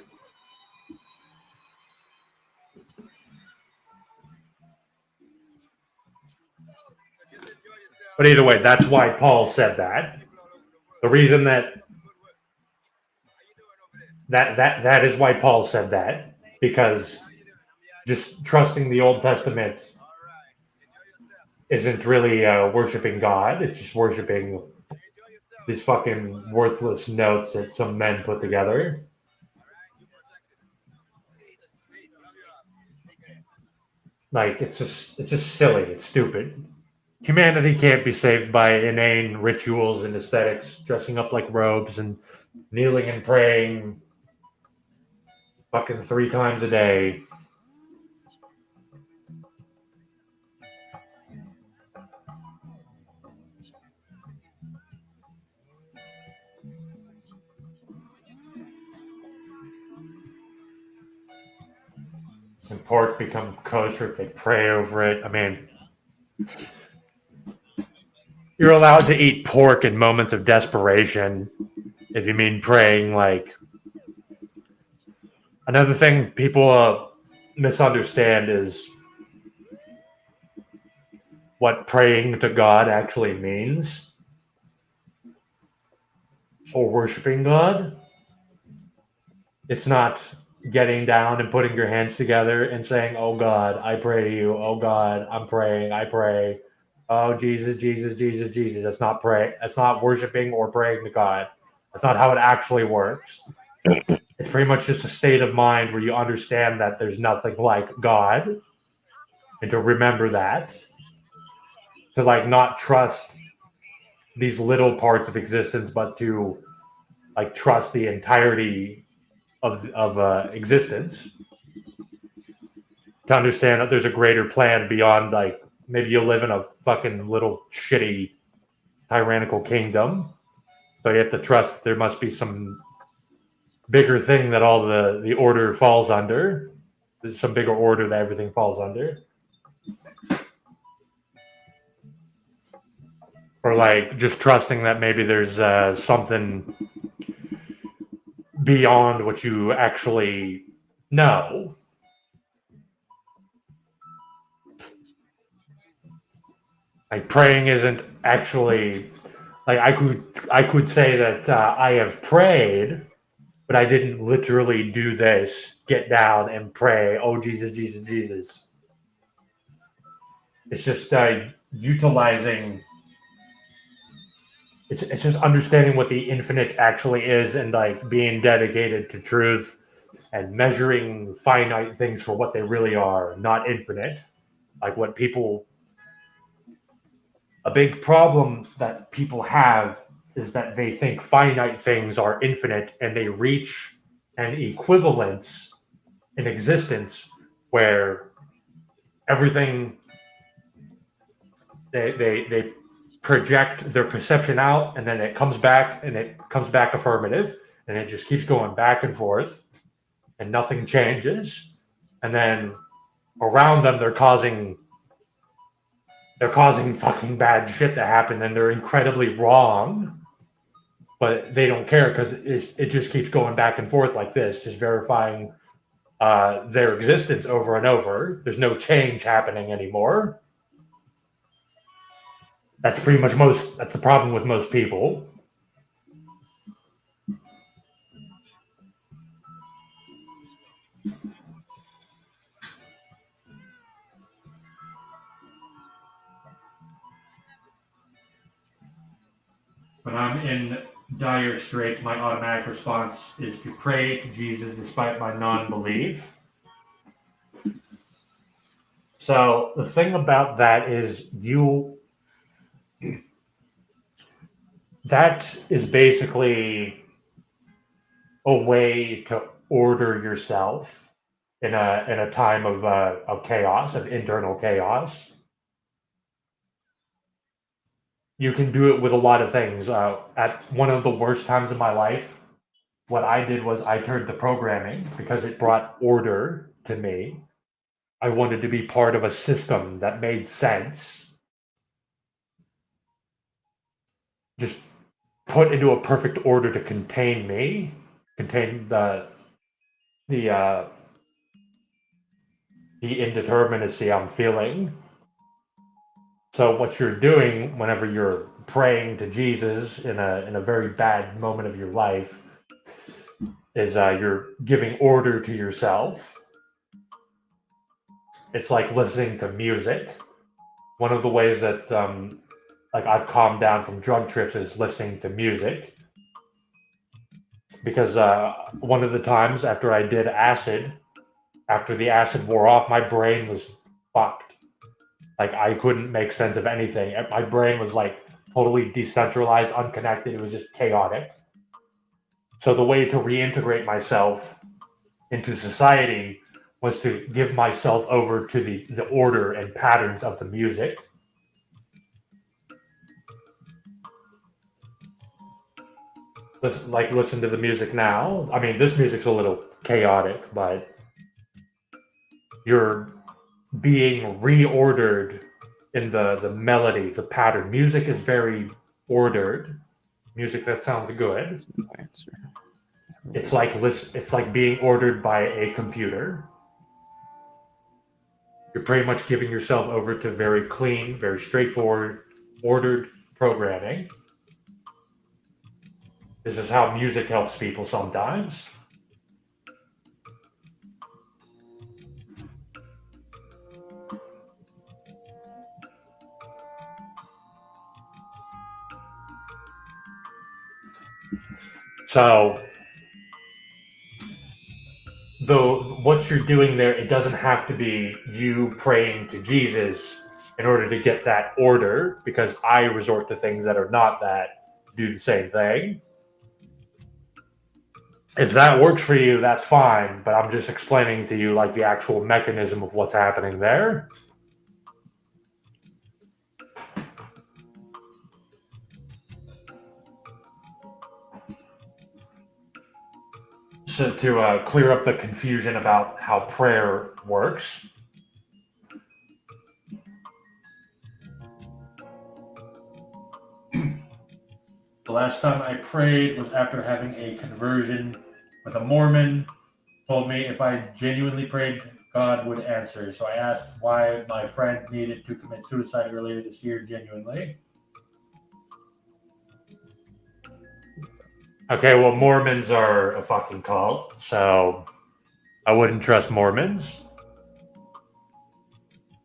But either way, that's why Paul said that. The reason that is why Paul said that, because just trusting the Old Testament isn't really worshiping God. It's just worshiping these fucking worthless notes that some men put together. Like it's just silly. It's stupid. Humanity can't be saved by inane rituals and aesthetics, dressing up like robes and kneeling and praying fucking 3 times a day. And pork become kosher if they pray over it. I mean, you're allowed to eat pork in moments of desperation, if you mean praying. Like, another thing people misunderstand is what praying to God actually means, or worshiping God. It's not getting down and putting your hands together and saying, "Oh God, I pray to you. Oh God, I'm praying. I pray. Oh Jesus, Jesus, Jesus, Jesus." That's not pray. That's not worshiping or praying to God. That's not how it actually works. It's pretty much just a state of mind where you understand that there's nothing like God, and to remember that, to like not trust these little parts of existence, but to like trust the entirety of existence, to understand that there's a greater plan beyond, like, maybe you live in a fucking little shitty tyrannical kingdom, so you have to trust there must be some bigger thing that all the order falls under. There's some bigger order that everything falls under. Or like just trusting that maybe there's something beyond what you actually know. Like praying isn't actually like I could say that I have prayed, but I didn't literally do this. Get down and pray. Oh Jesus, Jesus, Jesus. It's just utilizing. It's just understanding what the infinite actually is, and like being dedicated to truth and measuring finite things for what they really are, not infinite. Like what people. A big problem that people have is that they think finite things are infinite, and they reach an equivalence in existence where everything they project their perception out, and then it comes back, and it comes back affirmative, and it just keeps going back and forth, and nothing changes. And then around them, they're causing fucking bad shit to happen, and they're incredibly wrong, but they don't care because it just keeps going back and forth like this, just verifying their existence over and over. There's no change happening anymore. That's pretty much that's the problem with most people. I'm in dire straits, my automatic response is to pray to Jesus despite my non-belief. So the thing about that is that is basically a way to order yourself in a time of chaos, of internal chaos. You can do it with a lot of things. At one of the worst times in my life, what I did was I turned to programming because it brought order to me. I wanted to be part of a system that made sense. Just put into a perfect order to contain me, contain the indeterminacy I'm feeling. So what you're doing whenever you're praying to Jesus in a very bad moment of your life is you're giving order to yourself. It's like listening to music. One of the ways that like I've calmed down from drug trips is listening to music. Because one of the times after I did acid, after the acid wore off, my brain was fucked. Like I couldn't make sense of anything. My brain was like totally decentralized, unconnected. It was just chaotic. So the way to reintegrate myself into society was to give myself over to the order and patterns of the music. Listen to the music now. I mean, this music's a little chaotic, but you're being reordered in the melody, the pattern. Music is very ordered. Music that sounds good. It's like being ordered by a computer. You're pretty much giving yourself over to very clean, very straightforward, ordered programming. This is how music helps people sometimes. So, though what you're doing there, it doesn't have to be you praying to Jesus in order to get that order, because I resort to things that are not that to do the same thing. If that works for you, that's fine, but I'm just explaining to you like the actual mechanism of what's happening there. So to clear up the confusion about how prayer works, the last time I prayed was after having a conversion with a Mormon. Told me if I genuinely prayed, God would answer. So I asked why my friend needed to commit suicide earlier this year genuinely. Okay, well, Mormons are a fucking cult, so I wouldn't trust Mormons.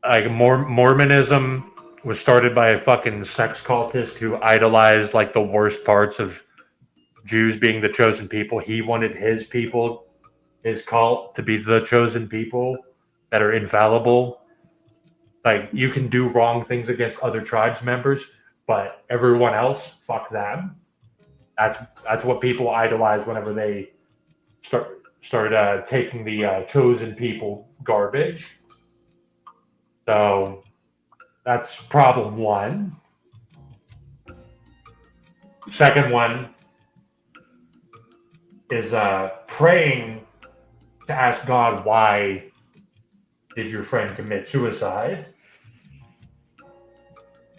Like, Mormonism was started by a fucking sex cultist who idolized like the worst parts of Jews being the chosen people. He wanted his people, his cult, to be the chosen people that are infallible. Like, you can do wrong things against other tribes members, but everyone else, fuck them. That's what people idolize whenever they start taking the chosen people garbage. So that's problem one. Second one is praying to ask God, why did your friend commit suicide?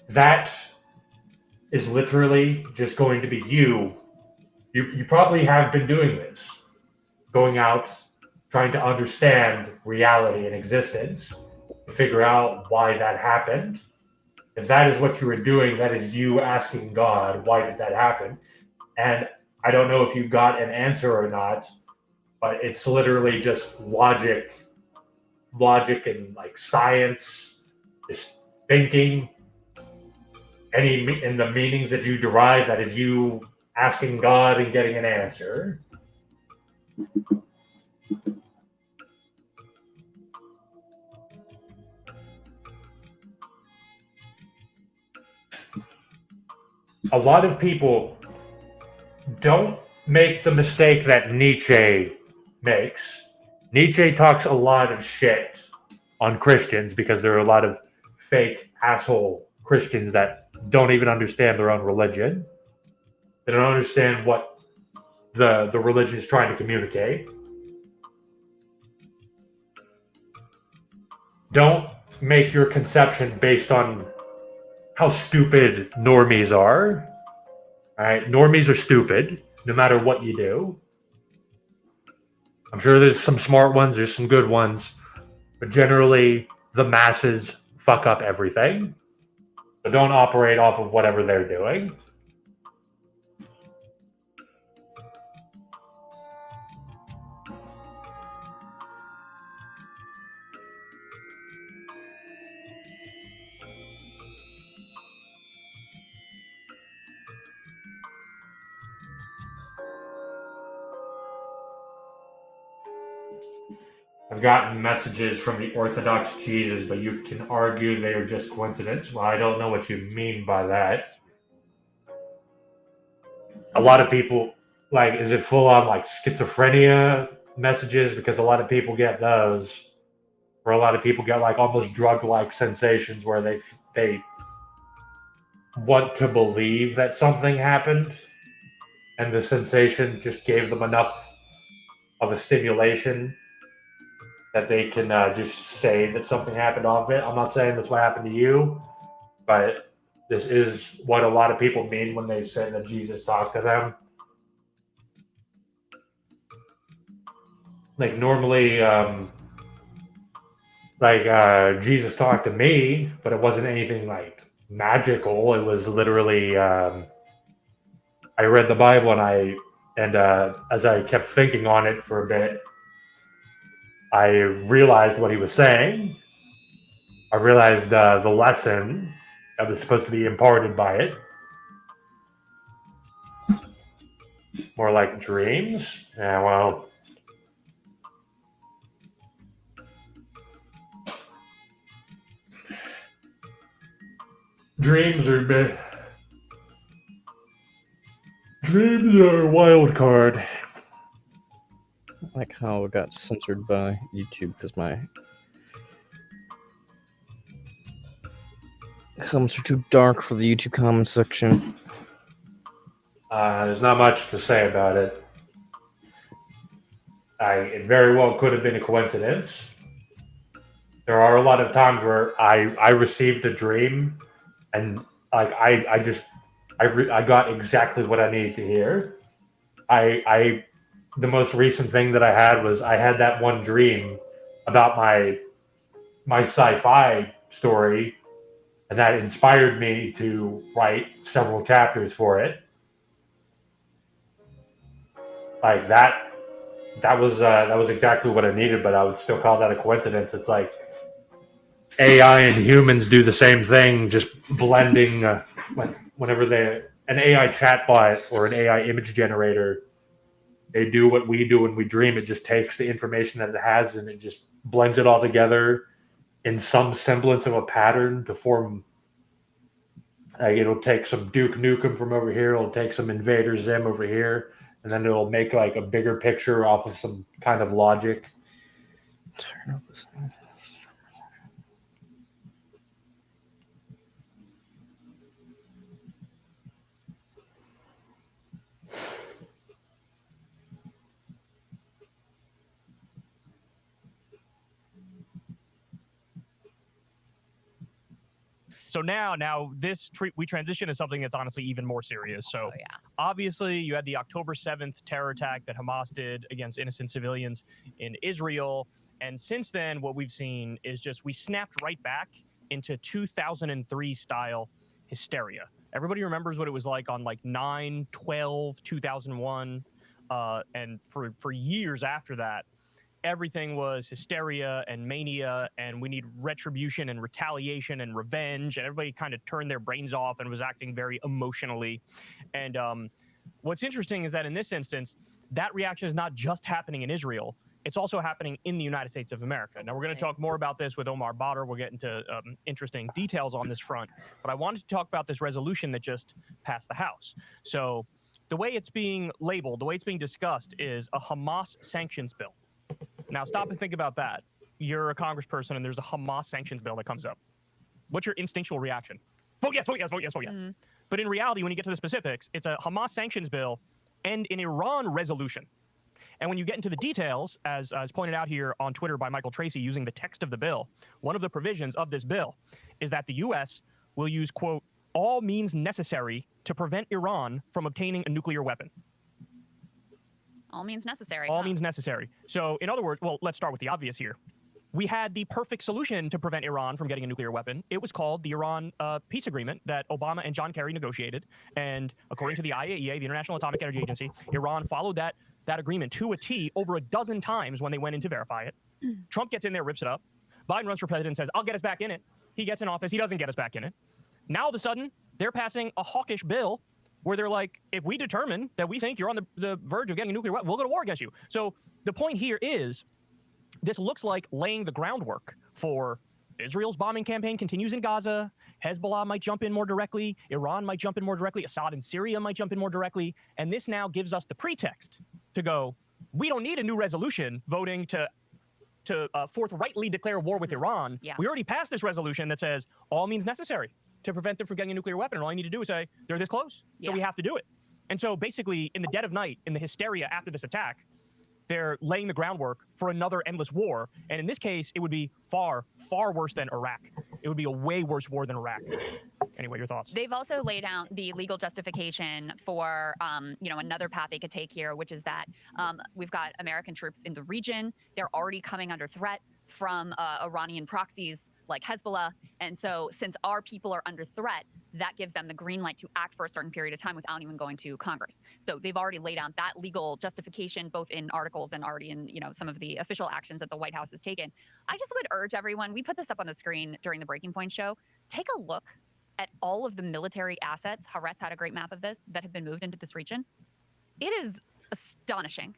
That is literally just going to be you. You probably have been doing this, going out, trying to understand reality and existence, to figure out why that happened. If that is what you were doing, that is you asking God, why did that happen? And I don't know if you got an answer or not, but it's literally just logic and like science is thinking. in the meanings that you derive, that is you asking God and getting an answer. A lot of people don't make the mistake that Nietzsche makes. Nietzsche talks a lot of shit on Christians because there are a lot of fake asshole Christians that don't even understand their own religion. They don't understand what the religion is trying to communicate. Don't make your conception based on how stupid normies are. All right, normies are stupid no matter what you do. I'm sure there's some smart ones, there's some good ones, but generally the masses fuck up everything. So don't operate off of whatever they're doing. I've gotten messages from the Orthodox Jesus, but you can argue they are just coincidence. Well, I don't know what you mean by that. A lot of people, like, is it full on like schizophrenia messages? Because a lot of people get those, or a lot of people get like almost drug-like sensations where they want to believe that something happened, and the sensation just gave them enough of a stimulation that they can just say that something happened off it. I'm not saying that's what happened to you, but this is what a lot of people mean when they say that Jesus talked to them. Like normally, Jesus talked to me, but it wasn't anything like magical. It was literally I read the Bible and as I kept thinking on it for a bit, I realized what he was saying. I realized the lesson that was supposed to be imparted by it. More like dreams? Yeah, well. Dreams are a wild card. Like how it got censored by YouTube because my comments are too dark for the YouTube comment section. There's not much to say about it. It very well could have been a coincidence. There are a lot of times where I received a dream and like I got exactly what I needed to hear. The most recent thing that I had was I had that one dream about my sci-fi story, and that inspired me to write several chapters for it. Like that was exactly what I needed, but I would still call that a coincidence. It's like AI and humans do the same thing, just blending. Whenever an AI chatbot or an AI image generator, they do what we do when we dream. It just takes the information that it has and it just blends it all together in some semblance of a pattern to form. It'll take some Duke Nukem from over here. It'll take some Invader Zim over here, and then it'll make like a bigger picture off of some kind of logic. Turn up this. So now we transition to something that's honestly even more serious. So obviously you had the October 7th terror attack that Hamas did against innocent civilians in Israel. And since then, what we've seen is just we snapped right back into 2003 style hysteria. Everybody remembers what it was like on like 9/12/2001. And for years after that. everything was hysteria and mania, and we need retribution and retaliation and revenge, and everybody kind of turned their brains off and was acting very emotionally. And what's interesting is that in this instance, that reaction is not just happening in Israel, it's also happening in the United States of America. Now, we're going to talk more about this with Omar Badr. We'll get into interesting details on this front. But I wanted to talk about this resolution that just passed the House. So the way it's being labeled, the way it's being discussed is a Hamas sanctions bill. Now, stop and think about that. You're a congressperson and there's a Hamas sanctions bill that comes up. What's your instinctual reaction? Vote yes, vote yes, vote yes, vote yes. But in reality, when you get to the specifics, it's a Hamas sanctions bill and an Iran resolution. And when you get into the details, as pointed out here on Twitter by Michael Tracy using the text of the bill, one of the provisions of this bill is that the U.S. will use, quote, all means necessary to prevent Iran from obtaining a nuclear weapon. All means necessary. All means necessary. So, in other words, well, let's start with the obvious here. We had the perfect solution to prevent Iran from getting a nuclear weapon. It was called the Iran peace agreement that Obama and John Kerry negotiated. And according to the IAEA, the International Atomic Energy Agency, Iran followed that agreement to a T over a dozen times when they went in to verify it. Trump gets in there, rips it up. Biden runs for president and says, I'll get us back in it. He gets in office. He doesn't get us back in it. Now, all of a sudden, they're passing a hawkish bill where they're like, if we determine that we think you're on the verge of getting a nuclear weapon, we'll go to war against you. So the point here is, this looks like laying the groundwork for Israel's bombing campaign continues in Gaza. Hezbollah might jump in more directly. Iran might jump in more directly. Assad in Syria might jump in more directly. And this now gives us the pretext to go, we don't need a new resolution voting to forthrightly declare war with Iran. Yeah. We already passed this resolution that says all means necessary to prevent them from getting a nuclear weapon. And all you need to do is say, they're this close, so we have to do it. And so basically, in the dead of night, in the hysteria after this attack, they're laying the groundwork for another endless war. And in this case, it would be far, far worse than Iraq. It would be a way worse war than Iraq. Anyway, your thoughts? They've also laid out the legal justification for, another path they could take here, which is that we've got American troops in the region. They're already coming under threat from Iranian proxies like Hezbollah. And so since our people are under threat, that gives them the green light to act for a certain period of time without even going to Congress. So they've already laid out that legal justification, both in articles and already in, some of the official actions that the White House has taken. I just would urge everyone, we put this up on the screen during the Breaking Point show, take a look at all of the military assets, Haaretz had a great map of this, that have been moved into this region. It is astonishing.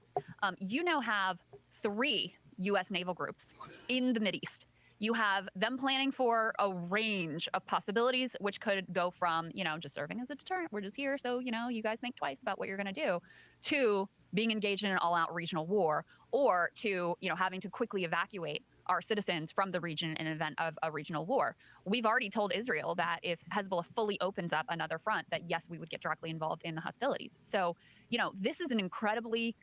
You now have 3 U.S. naval groups in the Mideast. You have them planning for a range of possibilities, which could go from, just serving as a deterrent. We're just here, so, you guys think twice about what you're going to do, to being engaged in an all-out regional war, or to, having to quickly evacuate our citizens from the region in an event of a regional war. We've already told Israel that if Hezbollah fully opens up another front, that yes, we would get directly involved in the hostilities. So, this is an incredibly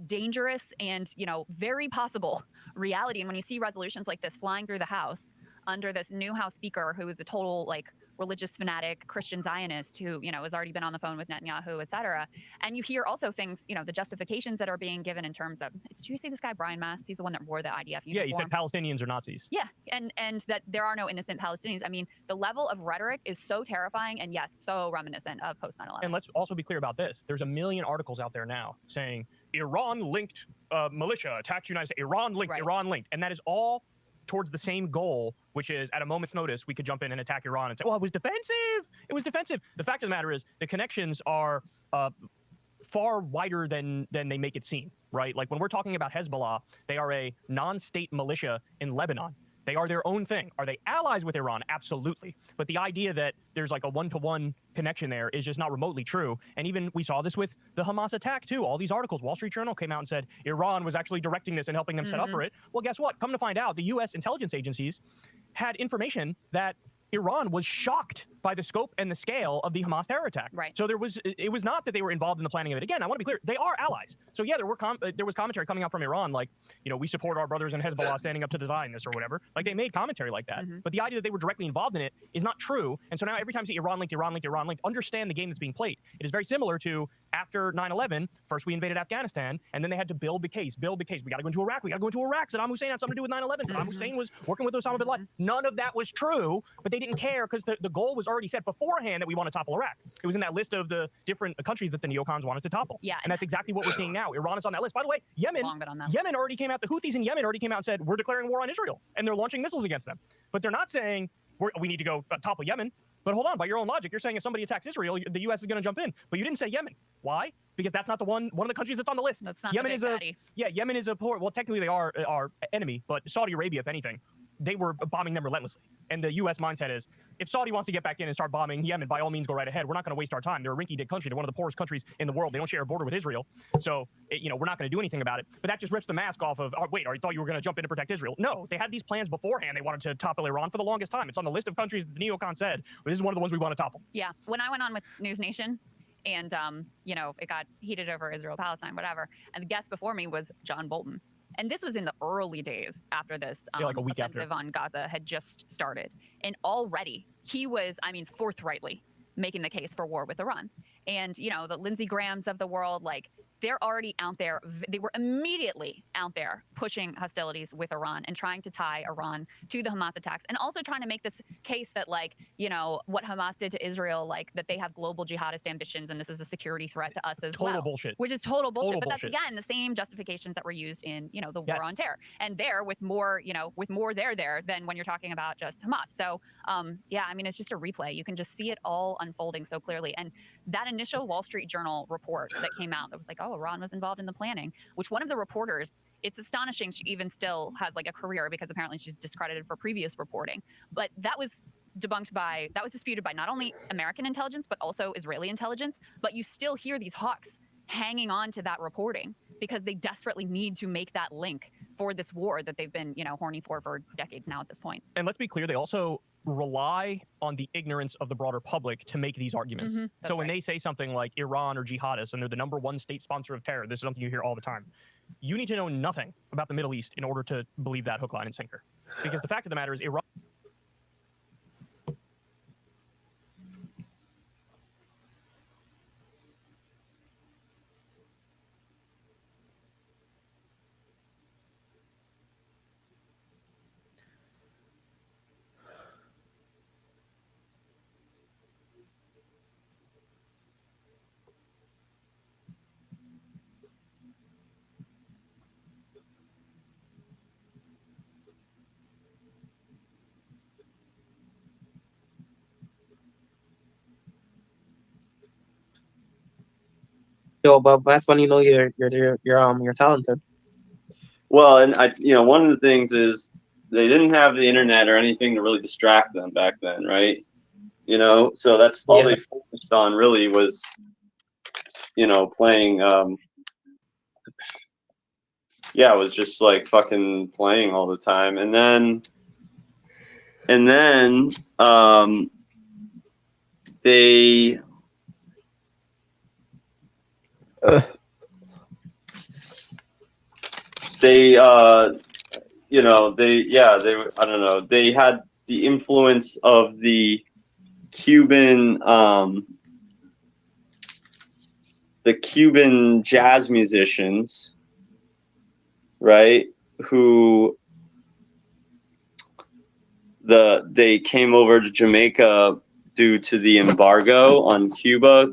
dangerous and, very possible reality. And when you see resolutions like this flying through the House under this new House Speaker, who is a total religious fanatic Christian Zionist who, has already been on the phone with Netanyahu, et cetera. And you hear also things, the justifications that are being given in terms of, did you see this guy, Brian Mast? He's the one that wore the IDF uniform. Yeah, he said Palestinians are Nazis. Yeah, and that there are no innocent Palestinians. I mean, the level of rhetoric is so terrifying and, yes, so reminiscent of post-9/11. And let's also be clear about this. There's a million articles out there now saying Iran-linked militia attacked United States. Iran-linked, Iran-linked. And that is all towards the same goal, which is at a moment's notice, we could jump in and attack Iran and say, well, it was defensive. It was defensive. The fact of the matter is the connections are far wider than they make it seem, right? Like when we're talking about Hezbollah, they are a non-state militia in Lebanon. They are their own thing. Are they allies with Iran? Absolutely. But the idea that there's like a one-to-one connection there is just not remotely true. And even we saw this with the Hamas attack too. All these articles, Wall Street Journal came out and said Iran was actually directing this and helping them set up for it. Well, guess what? Come to find out, the U.S. intelligence agencies had information that Iran was shocked by the scope and the scale of the Hamas terror attack. Right. So it was not that they were involved in the planning of it. Again, I want to be clear, they are allies. So yeah, there was commentary coming out from Iran like, we support our brothers in Hezbollah standing up to design this or whatever. Like they made commentary like that. But the idea that they were directly involved in it is not true. And so now every time you see Iran-linked, understand the game that's being played. It is very similar to after 9/11, first we invaded Afghanistan, and then they had to build the case. We got to go into Iraq. Saddam Hussein had something to do with 9/11. Saddam Hussein was working with Osama bin Laden. None of that was true, but they didn't care because the goal was already said beforehand that we want to topple Iraq. It was in that list of the different countries that the neocons wanted to topple. Yeah, and that's exactly what we're seeing now. Iran is on that list. By the way, Yemen already came out. The Houthis in Yemen already came out and said we're declaring war on Israel, and they're launching missiles against them. But they're not saying we need to go topple Yemen. But hold on, by your own logic, you're saying if somebody attacks Israel, the U.S. is going to jump in. But you didn't say Yemen. Why? Because that's not the one of the countries that's on the list. That's not Yemen the big daddy. Yemen is a poor. Well, technically they are our enemy, but Saudi Arabia, if anything, they were bombing them relentlessly. And the U.S. mindset is, if Saudi wants to get back in and start bombing Yemen, by all means, go right ahead. We're not going to waste our time. They're a rinky-dink country. They're one of the poorest countries in the world. They don't share a border with Israel. So, we're not going to do anything about it. But that just rips the mask off of, I thought you were going to jump in to protect Israel. No, they had these plans beforehand. They wanted to topple Iran for the longest time. It's on the list of countries that the neocon said, but this is one of the ones we want to topple. Yeah. When I went on with News Nation, and, it got heated over Israel, Palestine, whatever. And the guest before me was John Bolton. And this was in the early days after this like a week offensive on Gaza had just started. And already he was, forthrightly making the case for war with Iran. And, the Lindsey Grahams of the world, they're already out there. They were immediately out there pushing hostilities with Iran and trying to tie Iran to the Hamas attacks, and also trying to make this case that, what Hamas did to Israel, that they have global jihadist ambitions and this is a security threat to us as well. Total bullshit. Which is total bullshit. But that's, again, the same justifications that were used in, the war on terror. And there with more there than when you're talking about just Hamas. So, it's just a replay. You can just see it all unfolding so clearly. And that initial Wall Street Journal report that came out that was like, Iran was involved in the planning, which one of the reporters, it's astonishing she even still has a career, because apparently she's discredited for previous reporting. But that was disputed by not only American intelligence, but also Israeli intelligence. But you still hear these hawks hanging on to that reporting because they desperately need to make that link for this war that they've been, horny for decades now at this point. And let's be clear, they also rely on the ignorance of the broader public to make these arguments. So when they say something like Iran or jihadists and they're the #1 state sponsor of terror, this is something you hear all the time. You need to know nothing about the Middle East in order to believe that hook, line, and sinker. Because the fact of the matter is Iran... Yo, but that's when you're talented. Well, and one of the things is they didn't have the internet or anything to really distract them back then, right? So that's all they focused on really was, playing. It was just fucking playing all the time, and then they. They I don't know. They had the influence of the Cuban jazz musicians, right? Who they came over to Jamaica due to the embargo on Cuba